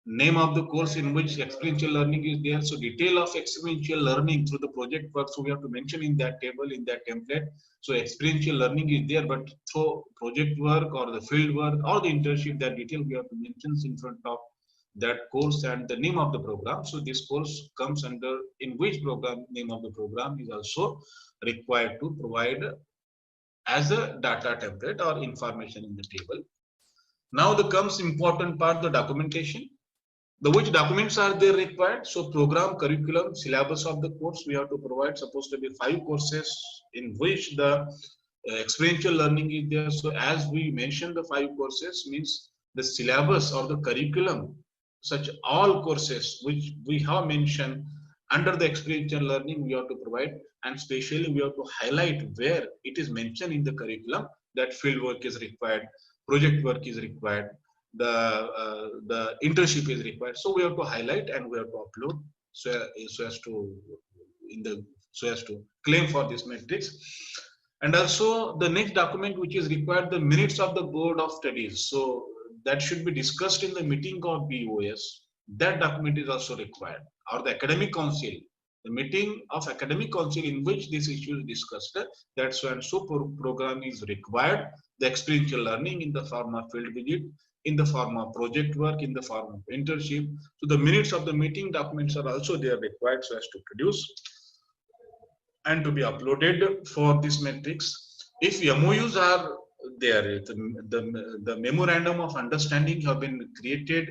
name of the course in which experiential learning is there. So detail of experiential learning through the project work. So we have to mention in that table, in that template. So experiential learning is there, but through project work or the field work or the internship, that detail we have to mention in front of that course and the name of the program. So this course comes under in which program, name of the program is also required to provide as a data template or information in the table. Now the comes important part, the documentation. The which documents are they required? So program, curriculum, syllabus of the course we have to provide. Supposed to be 5 courses in which the experiential learning is there. So as we mentioned, the 5 courses means the syllabus or the curriculum, such all courses which we have mentioned under the experiential learning we have to provide, and especially we have to highlight where it is mentioned in the curriculum that field work is required, project work is required, the internship is required. So we have to highlight and we have to upload so as to claim for this matrix. And also the next document which is required, the minutes of the board of studies. So that should be discussed in the meeting of BOS. That document is also required, or the academic council, the meeting of academic council in which this issue is discussed. That so and so program is required, the experiential learning in the form of field visit, in the form of project work, in the form of internship. So the minutes of the meeting documents are also there required so as to produce and to be uploaded for this matrix. If MOUs are there, the memorandum of understanding have been created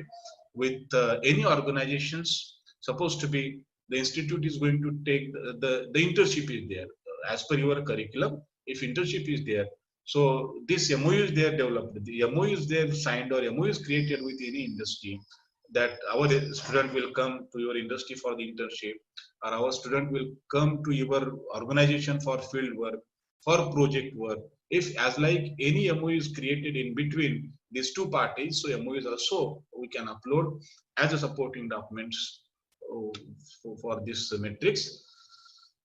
with any organizations, supposed to be the institute is going to take the internship is there as per your curriculum. If internship is there, so this MOU is there developed, the MOU is there signed, or MOU is created with any industry, that our student will come to your industry for the internship, or our student will come to your organization for field work, for project work. If as like any MOU is created in between these two parties, so MOU is also we can upload as a supporting documents for this matrix.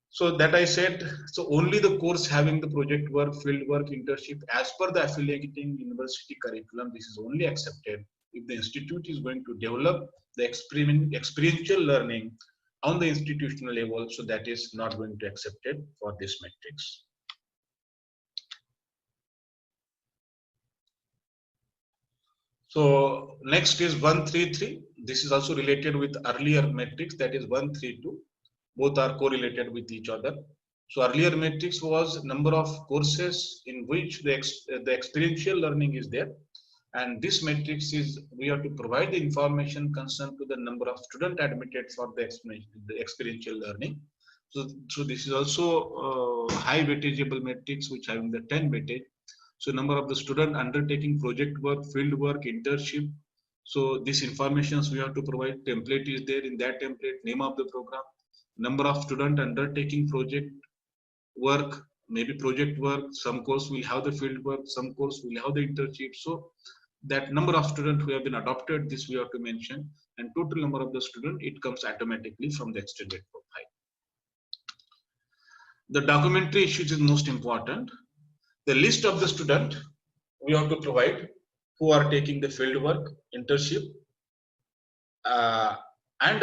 So that I said, so only the course having the project work, field work, internship as per the affiliating university curriculum, this is only accepted if the institute is going to develop the experiential learning on the institutional level. So that is not going to be accepted for this matrix. So next is 133. This is also related with earlier matrix, that is 132. Both are correlated with each other. So earlier matrix was number of courses in which the experiential learning is there. And this matrix is, we have to provide the information concerned to the number of students admitted for the experiential learning. So this is also high weightageable matrix which having the 10 weightage. So number of the student undertaking project work, field work, internship. So these informations we have to provide. Template is there. In that template, name of the program, number of student undertaking project work, maybe project work. Some course will have the field work, some course will have the internship. So that number of students who have been adopted, this we have to mention, and total number of the student, it comes automatically from the extended profile. The documentary issues is most important. The list of the student we have to provide who are taking the field work, internship, and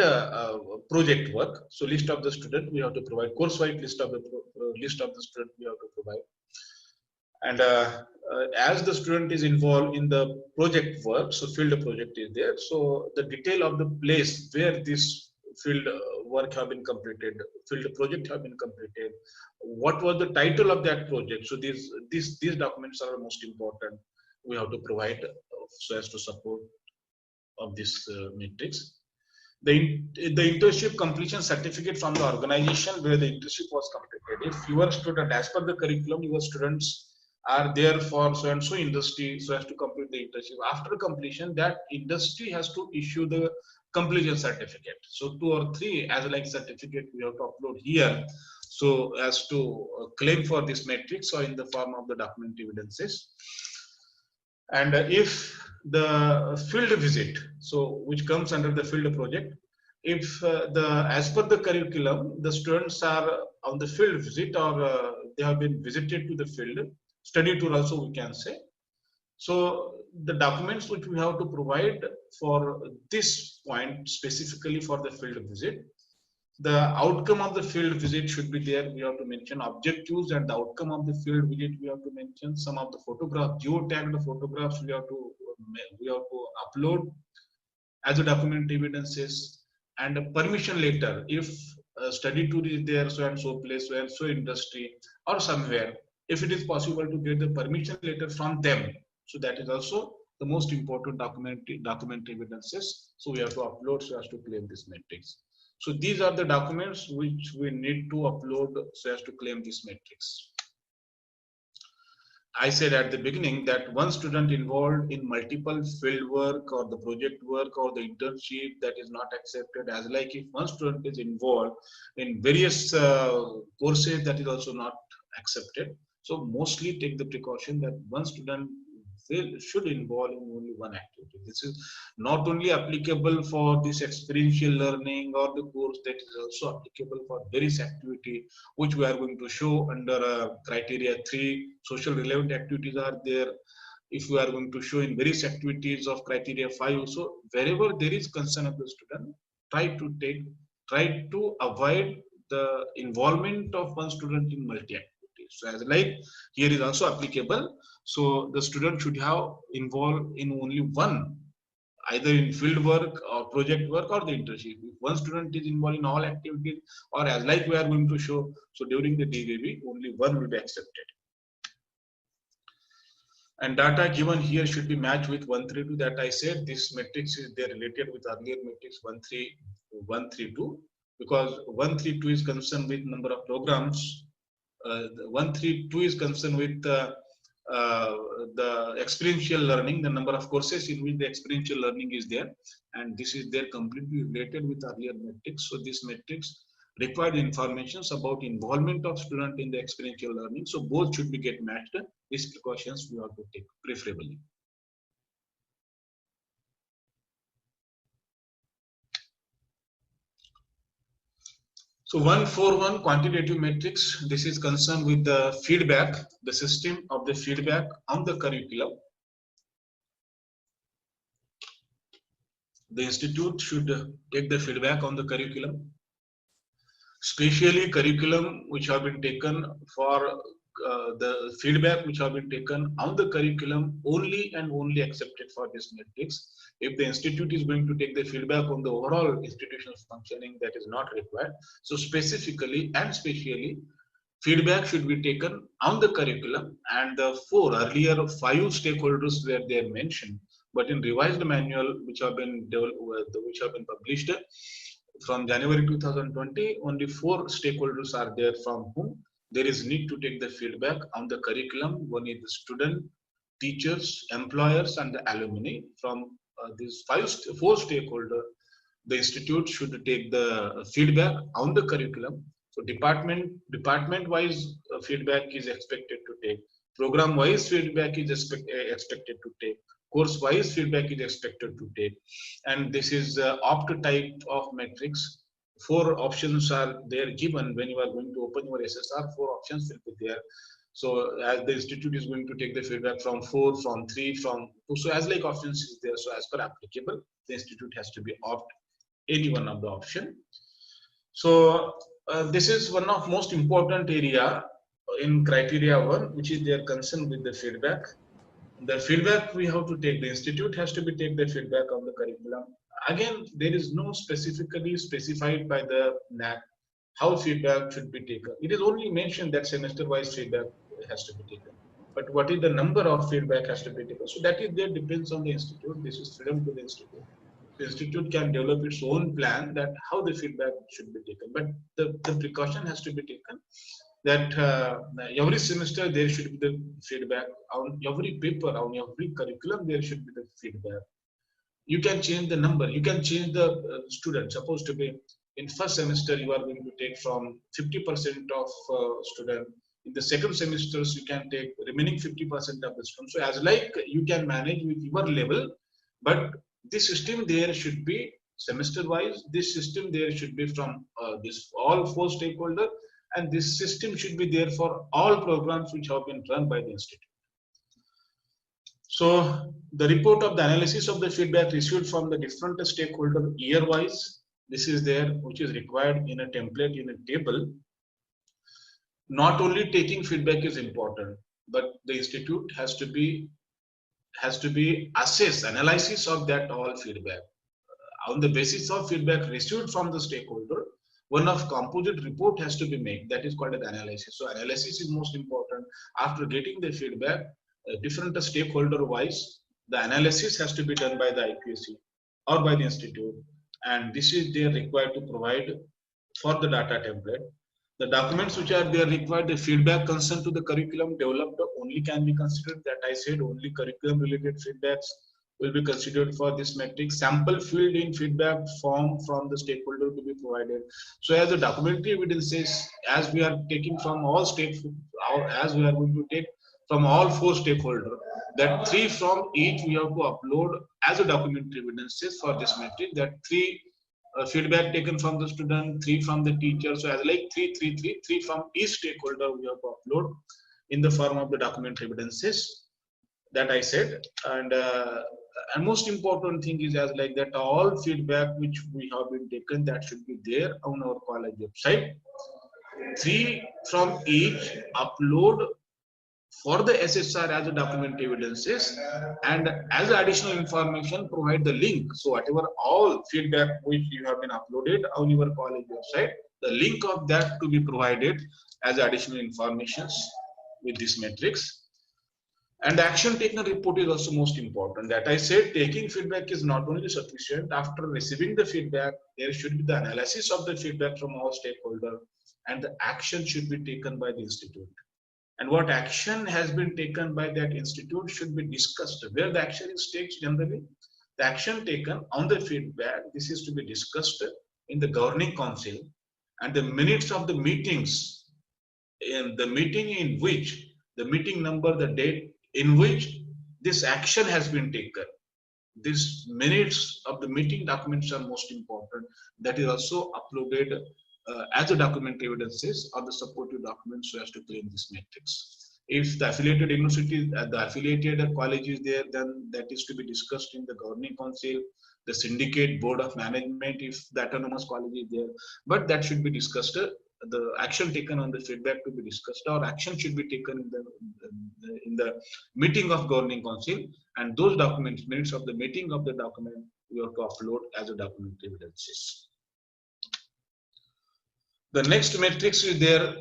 project work. So list of the student we have to provide, course-wise list of the student we have to provide, and as the student is involved in the project work, so field project is there. So the detail of the place where this field work have been completed, field project have been completed, what was the title of that project. So these documents are most important. We have to provide so as to support of this matrix. The internship completion certificate from the organization where the internship was completed. If your student, as per the curriculum, your students are there for so and so industry so as to complete the internship. After completion, that industry has to issue the completion certificate. So 2 or 3 as like certificate we have to upload here. So as to claim for this matrix or in the form of the document evidences. And if the field visit, so which comes under the field project, if as per the curriculum, the students are on the field visit or they have been visited to the field, study tour also we can say. So the documents which we have to provide for this point specifically for the field visit, the outcome of the field visit should be there. We have to mention objectives and the outcome of the field visit. We have to mention some of the photographs, geotagged photographs. We have to upload as a document evidences, and a permission letter. If a study tour is there, so and so place, so and so industry, or somewhere, if it is possible to get the permission letter from them, so that is also the most important document evidences. So we have to upload so as to claim this matrix. So these are the documents which we need to upload so as to claim this matrix. I said at the beginning that one student involved in multiple field work or the project work or the internship, that is not accepted. As like if one student is involved in various courses, that is also not accepted. So mostly take the precaution that one student should involve in only one activity. This is not only applicable for this experiential learning or the course, that is also applicable for various activity which we are going to show under criteria 3. Social relevant activities are there. If we are going to show in various activities of criteria 5, so wherever there is concern of the student, try to avoid the involvement of one student in multi activities. So as like here is also applicable. So the student should have involved in only one, either in field work or project work or the internship. If one student is involved in all activities, or as like we are going to show, so during the DVB only one will be accepted. And data given here should be matched with 132 that I said. This matrix is there related with earlier matrix 132 because 132 is concerned with number of programs. 132 is concerned with the experiential learning, the number of courses in which the experiential learning is there, and this is there completely related with earlier matrix. So this matrix required informations about involvement of student in the experiential learning. So both should be get matched. These precautions we have to take preferably. So 141 quantitative matrix, this is concerned with the feedback, the system of the feedback on the curriculum. The institute should take the feedback on the curriculum, especially curriculum which have been taken for the feedback which have been taken on the curriculum only and only accepted for this matrix. If the institute is going to take the feedback on the overall institutional functioning, that is not required. So specifically and specially, feedback should be taken on the curriculum, and the earlier 5 stakeholders were there mentioned, but in revised manual which have been published from January 2020, only 4 stakeholders are there from whom there is need to take the feedback on the curriculum. One is the student, teachers, employers, and the alumni. From these 4 stakeholders, the institute should take the feedback on the curriculum. So department wise feedback is expected to take. Program wise feedback is expected to take. Course wise feedback is expected to take. And this is opt type of matrix. 4 options are there given when you are going to open your SSR. 4 options will be there. So as the institute is going to take the feedback from 4, from 3, from 2, so as like options is there. So as per applicable, the institute has to be opt any one of the option. So this is one of most important area in criteria 1, which is their concern with the feedback. The feedback we have to take, the institute has to be take the feedback of the curriculum. Again, there is no specifically specified by the NAC how feedback should be taken. It is only mentioned that semester-wise feedback has to be taken. But what is the number of feedback has to be taken? So that is there depends on the institute. This is freedom to the institute. The institute can develop its own plan that how the feedback should be taken. But the precaution has to be taken that every semester there should be the feedback on every paper, on every curriculum, there should be the feedback. You can change the number, you can change the student. Supposed to be in first semester, you are going to take from 50% of student. In the second semesters, you can take remaining 50% of the students. So as like you can manage with your level, but this system there should be semester wise. This system there should be from this all 4 stakeholders, and this system should be there for all programs which have been run by the institute. So the report of the analysis of the feedback received from the different stakeholder year wise, this is there, which is required in a template in a table. Not only taking feedback is important, but the institute has to be assess analysis of that all feedback. On the basis of feedback received from the stakeholder, one of composite report has to be made, that is called as analysis. So analysis is most important. After getting the feedback, different stakeholder wise, the analysis has to be done by the IQAC or by the institute, and this is they are required to provide for the data template. The documents which are there required, the feedback concerned to the curriculum developed only can be considered. That I said, only curriculum related feedbacks will be considered for this metric. Sample filled in feedback form from the stakeholder to be provided. So as the documentary evidence says, as we are taking from all as we are going to take from all 4 stakeholders, that 3 from each we have to upload as a documentary evidences for this metric, that 3 feedback taken from the student, 3 from the teacher. So as like 3 from each stakeholder we have to upload in the form of the documentary evidences that I said. And most important thing is as like that all feedback which we have been taken, that should be there on our college website. 3 from each upload for the SSR as a document evidences, and as additional information provide the link. So whatever all feedback which you have been uploaded on your college website, the link of that to be provided as additional informations with this matrix. And action taken report is also most important. That I said, taking feedback is not only sufficient. After receiving the feedback, there should be the analysis of the feedback from all stakeholders, and the action should be taken by the institute. And what action has been taken by that institute should be discussed. Where the action is taken generally, the action taken on the feedback, this is to be discussed in the governing council, and the minutes of the meetings, in the meeting in which, the meeting number, the date in which this action has been taken. These minutes of the meeting documents are most important. That is also uploaded as a document evidences or the supportive documents so as to claim this matrix. If the affiliated university, the affiliated college is there, then that is to be discussed in the governing council, the syndicate board of management, if the autonomous college is there. But that should be discussed. The action taken on the feedback to be discussed, or action should be taken in the meeting of governing council, and those documents, minutes of the meeting of the document, we have to upload as a document evidences. The next matrix is there,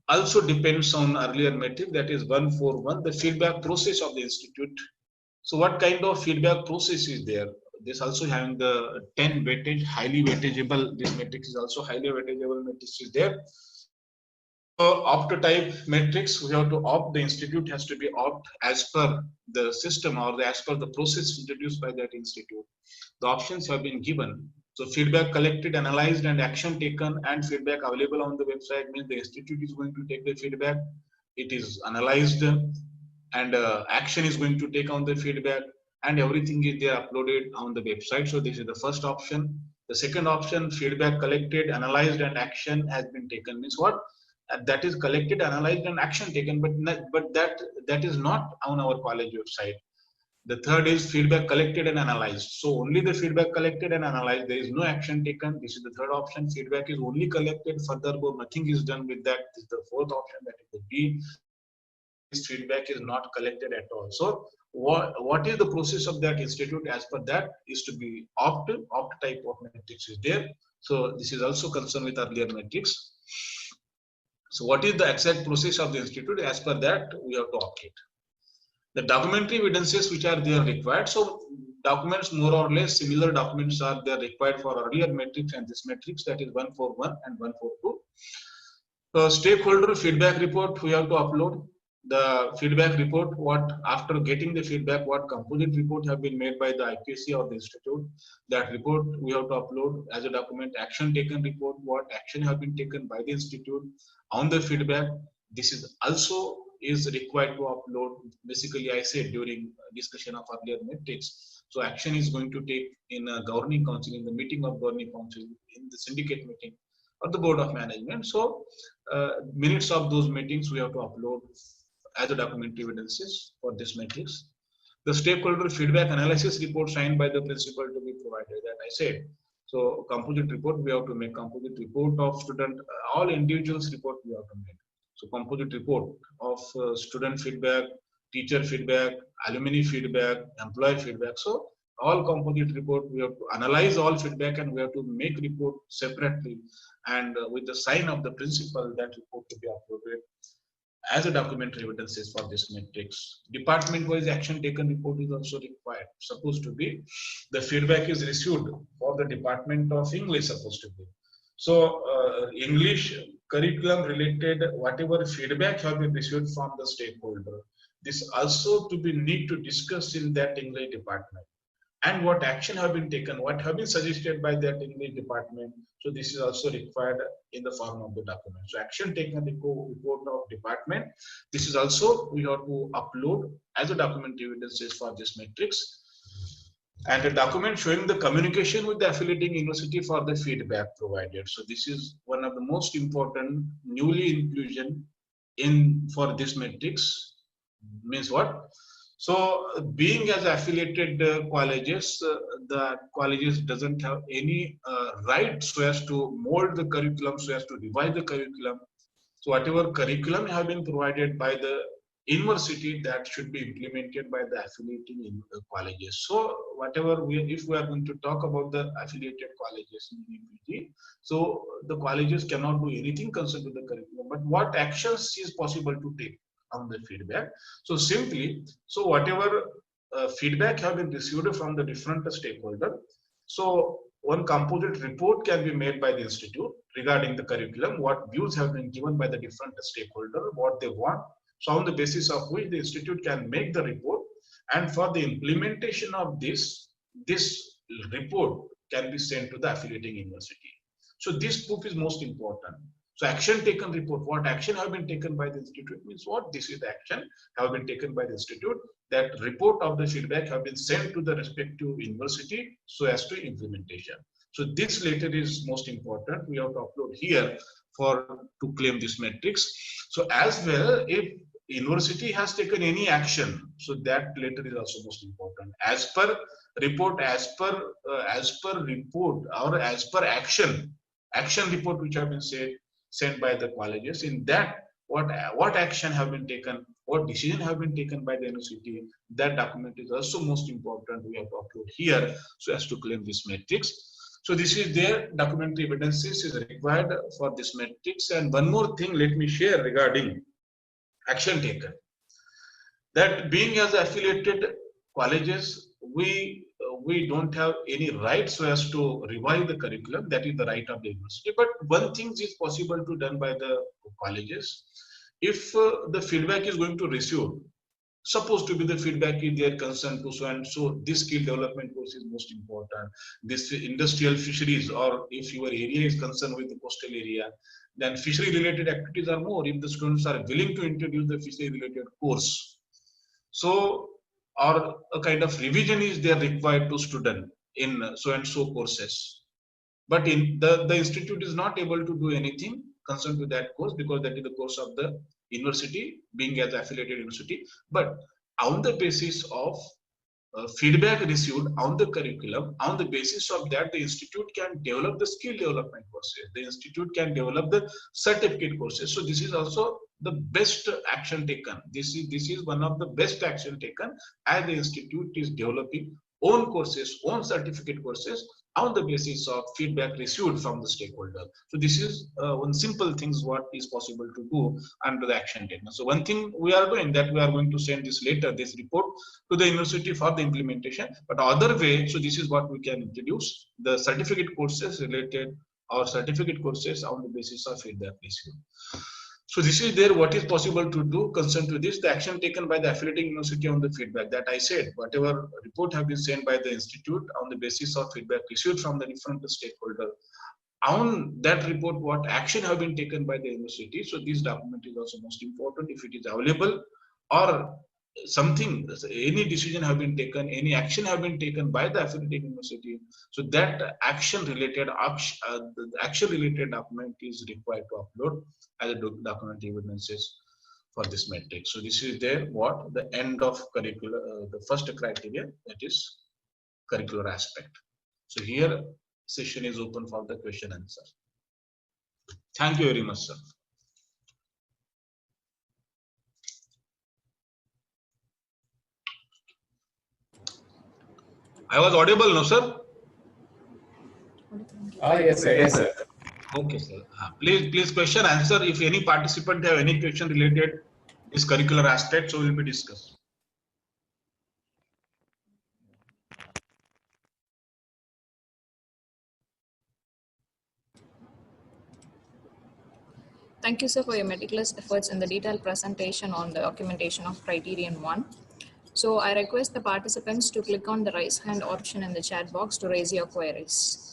also depends on earlier metric, that is 141, the feedback process of the institute. So what kind of feedback process is there? This also having the 10 weightage, highly weightageable. This matrix is also highly weightageable matrix is there. So opt type matrix, we have to opt, the institute has to be opt as per the system or as per the process introduced by that institute. The options have been given. So feedback collected, analyzed, and action taken, and feedback available on the website means the institute is going to take the feedback. It is analyzed, and action is going to take on the feedback, and everything is there uploaded on the website. So this is the first option. The second option, feedback collected, analyzed, and action has been taken, means what? That is collected, analyzed, and action taken, but that is not on our college website. The third is feedback collected and analyzed. So only the feedback collected and analyzed. There is no action taken. This is the third option. Feedback is only collected. Furthermore, nothing is done with that. This is the fourth option, that is the B. This feedback is not collected at all. So what is the process of that institute? As per that is to be opt type of matrix is there. So this is also concerned with earlier matrix. So what is the exact process of the institute? As per that we have to opt it. The documentary evidences which are there required. So documents more or less similar documents are there required for earlier matrix and this matrix, that is 141 and 142. Stakeholder feedback report we have to upload. The feedback report, what after getting the feedback, what composite report have been made by the IPC or the institute, that report we have to upload as a document. Action taken report, what action have been taken by the institute on the feedback. This is also is required to upload. Basically, I said during discussion of earlier matrix. So action is going to take in a governing council, in the meeting of governing council, in the syndicate meeting or the board of management. So minutes of those meetings we have to upload as a documentary evidences for this matrix. The stakeholder feedback analysis report signed by the principal to be provided, that I said. So composite report we have to make, composite report of student, all individuals report we have to make. So composite report of student feedback, teacher feedback, alumni feedback, employee feedback. So all composite report we have to analyze all feedback and we have to make report separately and with the sign of the principal, that report to be uploaded as a documentary evidences for this matrix. Department wise action taken report is also required. Supposed to be the feedback is received for the department of English, supposed to be. So English curriculum related whatever feedback have been received from the stakeholder, this also to be need to discuss in that English department. And what action have been taken, what have been suggested by that English department. So this is also required in the form of the document. So action taken report of department. This is also we have to upload as a document evidences for this matrix. And a document showing the communication with the affiliating university for the feedback provided. So this is one of the most important newly inclusion in for this matrix. Means what? So being as affiliated colleges, the colleges doesn't have any right so as to mold the curriculum, so as to revise the curriculum. So whatever curriculum have been provided by the university, that should be implemented by the affiliating colleges. So whatever if we are going to talk about the affiliated colleges in UPT, so the colleges cannot do anything concerned with the curriculum. But what actions is possible to take on the feedback? So simply, so whatever feedback have been received from the different stakeholder, so one composite report can be made by the institute regarding the curriculum, what views have been given by the different stakeholder, what they want. So on the basis of which the institute can make the report, and for the implementation of this report can be sent to the affiliating university. So this proof is most important. So action taken report, what action have been taken by the institute means what? This is the action have been taken by the institute. That report of the feedback have been sent to the respective university so as to implementation. So this letter is most important. We have to upload here to claim this matrix. So as well, if university has taken any action, so that letter is also most important. As per report, as per report or as per action report which have been sent by the colleges, in that what action have been taken, what decision have been taken by the university, that document is also most important. We have to upload here so as to claim this matrix. So this is their documentary evidences is required for this matrix. And one more thing let me share regarding action taken, that being as affiliated colleges, we don't have any right so as to revise the curriculum. That is the right of the university. But one thing is possible to done by the colleges. If the feedback is going to receive, supposed to be the feedback is their concern to so and so, this skill development course is most important. This industrial fisheries, or if your area is concerned with the coastal area, then fishery related activities are more. If the students are willing to introduce the fishery related course, so or a kind of revision is there required to student in so and so courses. But in the institute is not able to do anything concerned to that course, because that is the course of the university being as affiliated university. But on the basis of feedback received on the curriculum. On the basis of that, the institute can develop the skill development courses. The institute can develop the certificate courses. So this is also the best action taken. This is one of the best action taken as the institute is developing own courses, own certificate courses on the basis of feedback received from the stakeholder. So this is one simple things what is possible to do under the action taken. So one thing we are doing that we are going to send this later, this report to the university for the implementation. But other way, so this is what we can introduce the certificate courses related or certificate courses on the basis of feedback received. So this is there what is possible to do concerned to this, the action taken by the affiliating university on the feedback that I said, whatever report have been sent by the institute on the basis of feedback received from the different stakeholder. On that report, what action have been taken by the university. So this document is also most important if it is available, or something, any decision have been taken, any action have been taken by the affiliated university. So that action related document is required to upload as a document evidences for this metric. So this is there what the end of curricular, the first criteria, that is curricular aspect. So here session is open for the question answer. Thank you very much, sir. I was audible, no, sir? Yes, sir. Yes, sir. Okay, sir. Please question, answer. If any participant have any question related this curricular aspect, so will be discussed. Thank you, sir, for your meticulous efforts in the detailed presentation on the documentation of Criterion 1. So I request the participants to click on the raise hand option in the chat box to raise your queries.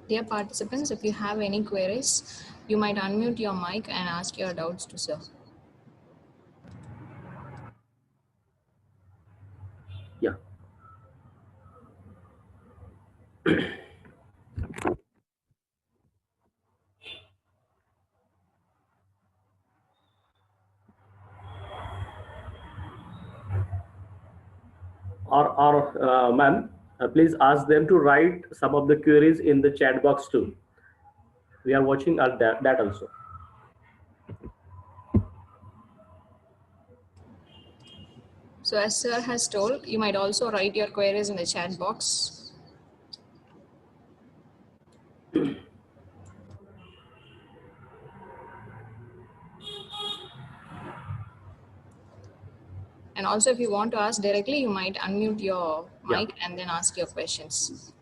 Dear participants, if you have any queries, you might unmute your mic and ask your doubts to sir. Yeah. Or ma'am, please ask them to write some of the queries in the chat box too. We are watching at that also. So as sir has told, you might also write your queries in the chat box. And also if you want to ask directly, you might unmute your mic and then ask your questions.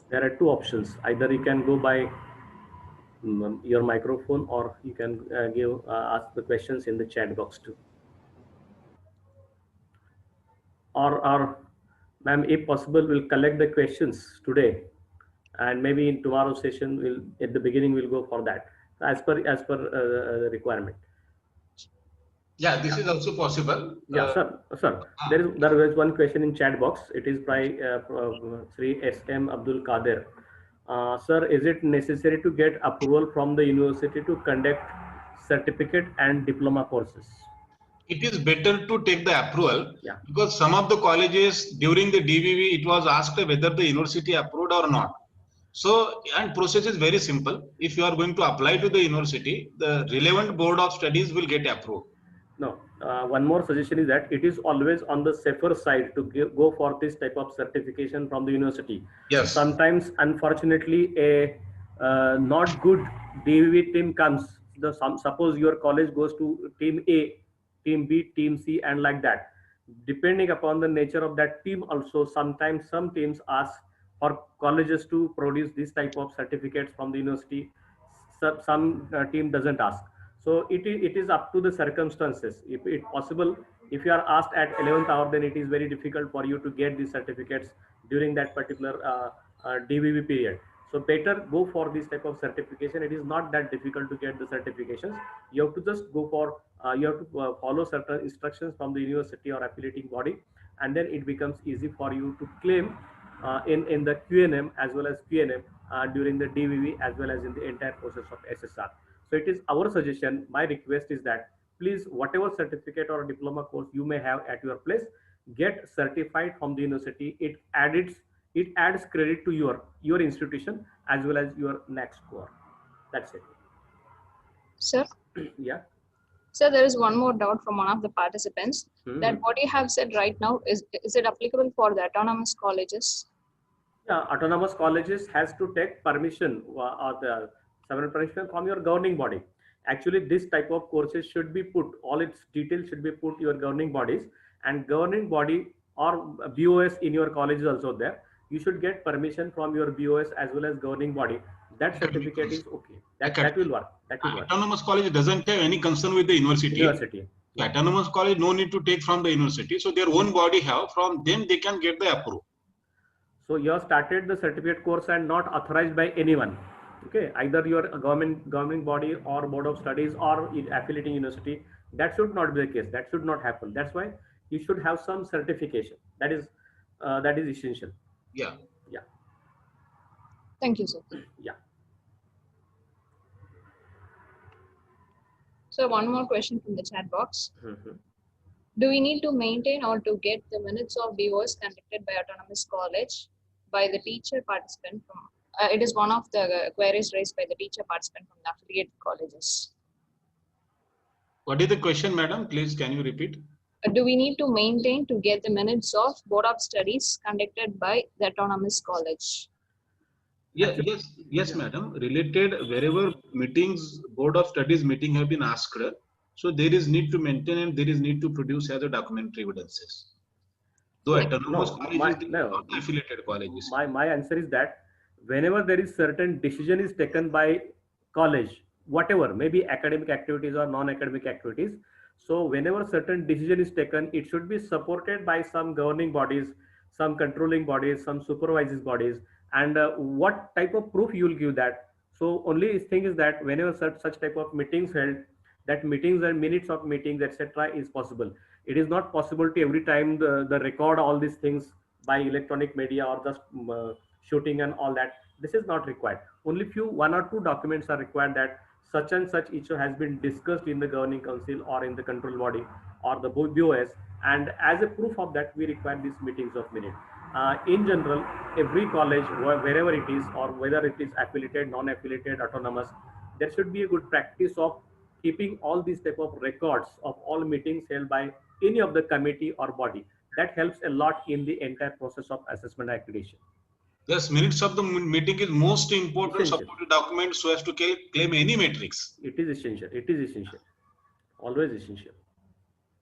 There are two options. Either you can go by your microphone, or you can ask the questions in the chat box too. Or ma'am, if possible, we'll collect the questions today, and maybe in tomorrow's session, we'll at the beginning we'll go for that as per the requirement. Yeah, this is also possible. Yeah, sir. There is one question in chat box. It is by Sri S.M. Abdul Kader. Sir, is it necessary to get approval from the university to conduct certificate and diploma courses? It is better to take the approval, because some of the colleges during the DVV, it was asked whether the university approved or not. So, and process is very simple. If you are going to apply to the university, the relevant board of studies will get approved. No, one more suggestion is that it is always on the safer side to go for this type of certification from the university. Yes. Sometimes, unfortunately, a not good DVV team comes. Suppose your college goes to team A, team B, team C, and like that. Depending upon the nature of that team, also sometimes some teams ask for colleges to produce this type of certificates from the university. Some team doesn't ask. So it is up to the circumstances. If it possible, if you are asked at 11th hour, then it is very difficult for you to get the certificates during that particular DVV period. So better go for this type of certification. It is not that difficult to get the certifications. You have to just go for, you have to follow certain instructions from the university or affiliating body, and then it becomes easy for you to claim in the QNM as well as PNM during the DVV as well as in the entire process of SSR. So it is our suggestion, my request is that please, whatever certificate or diploma course you may have at your place, get certified from the university. It adds credit to your institution as well as your next score. That's it. Sir, Yeah. so there is one more doubt from one of the participants, that Mhm. what you have said right now, is it applicable for the autonomous colleges? Yeah, autonomous colleges has to take permission or the several permission from your governing body. Actually, this type of courses should be put, all its details should be put your governing bodies, and governing body or BOS in your college is also there. You should get permission from your BOS as well as governing body. That Academic certificate council. is okay. That will work. That will work. Autonomous college doesn't have any concern with the university. University. The autonomous college no need to take from the university. So their own body have, from them they can get the approval. So you have started the certificate course and not authorized by anyone. Okay, either your government body or board of studies or affiliating university. That should not be the case. That should not happen. That's why you should have some certification. That is essential. Yeah. Yeah. Thank you, sir. Yeah. So one more question from the chat box. Mhm. Do we need to maintain or to get the minutes of BOS conducted by autonomous college by the teacher participant from, it is one of the queries raised by the teacher participant from the affiliate colleges. What is the question, madam? Please, can you repeat? Do we need to maintain to get the minutes of board of studies conducted by the autonomous college? Yeah, Actually, yes, madam. Related wherever meetings, board of studies meeting have been asked, so there is need to maintain and there is need to produce as a documentary evidences. Though Like, autonomous no, colleges, they are not affiliated colleges. my answer is that whenever there is certain decision is taken by college, whatever, maybe academic activities or non-academic activities, so whenever certain decision is taken, it should be supported by some governing bodies, some controlling bodies, some supervising bodies, and what type of proof you will give that. So only thing is that whenever such type of meetings held, that meetings and minutes of meetings etc is possible. It is not possible to every time the record all these things by electronic media or just shooting and all that. This is not required. Only few, one or two documents are required, that such and such issue has been discussed in the governing council or in the control body or the BOS, and as a proof of that we require these meetings of minute. In general, every college, wherever it is, or whether it is affiliated, non-affiliated, autonomous, there should be a good practice of keeping all these type of records of all meetings held by any of the committee or body. That helps a lot in the entire process of assessment accreditation. Yes, minutes of the meeting is most important Essential. supported document so as to claim any matrix. It is essential. It is essential. Always essential.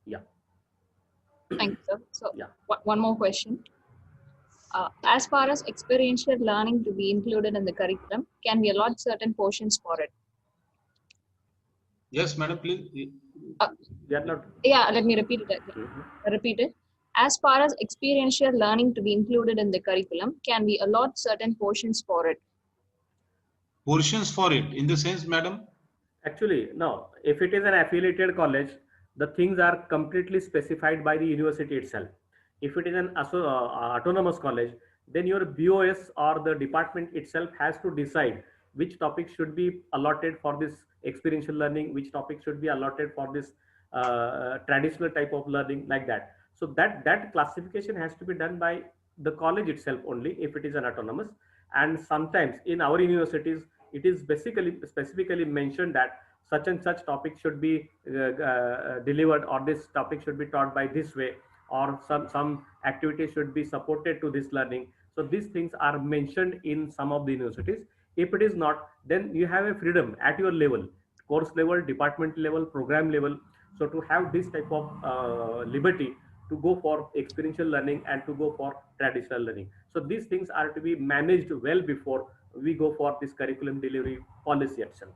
Yeah. thank you, sir. So Yeah. one more question. As far as experiential learning to be included in the curriculum, can we allot certain portions for it? Yes, madam, please. They are not. Yeah, let me repeat it. Repeat it. As far as experiential learning to be included in the curriculum, can we allot certain portions for it? Portions for it, in the sense, madam? Actually, no. If it is an affiliated college, the things are completely specified by the university itself. If it is an autonomous college, then your BOS or the department itself has to decide which topic should be allotted for this experiential learning, which topic should be allotted for this traditional type of learning, like that. So that classification has to be done by the college itself only if it is an autonomous. And sometimes in our universities, it is basically specifically mentioned that such and such topic should be delivered, or this topic should be taught by this way, or some activity should be supported to this learning. So these things are mentioned in some of the universities. If it is not, then you have a freedom at your level, course level, department level, program level. So to have this type of liberty to go for experiential learning and to go for traditional learning. So these things are to be managed well before we go for this curriculum delivery policy itself.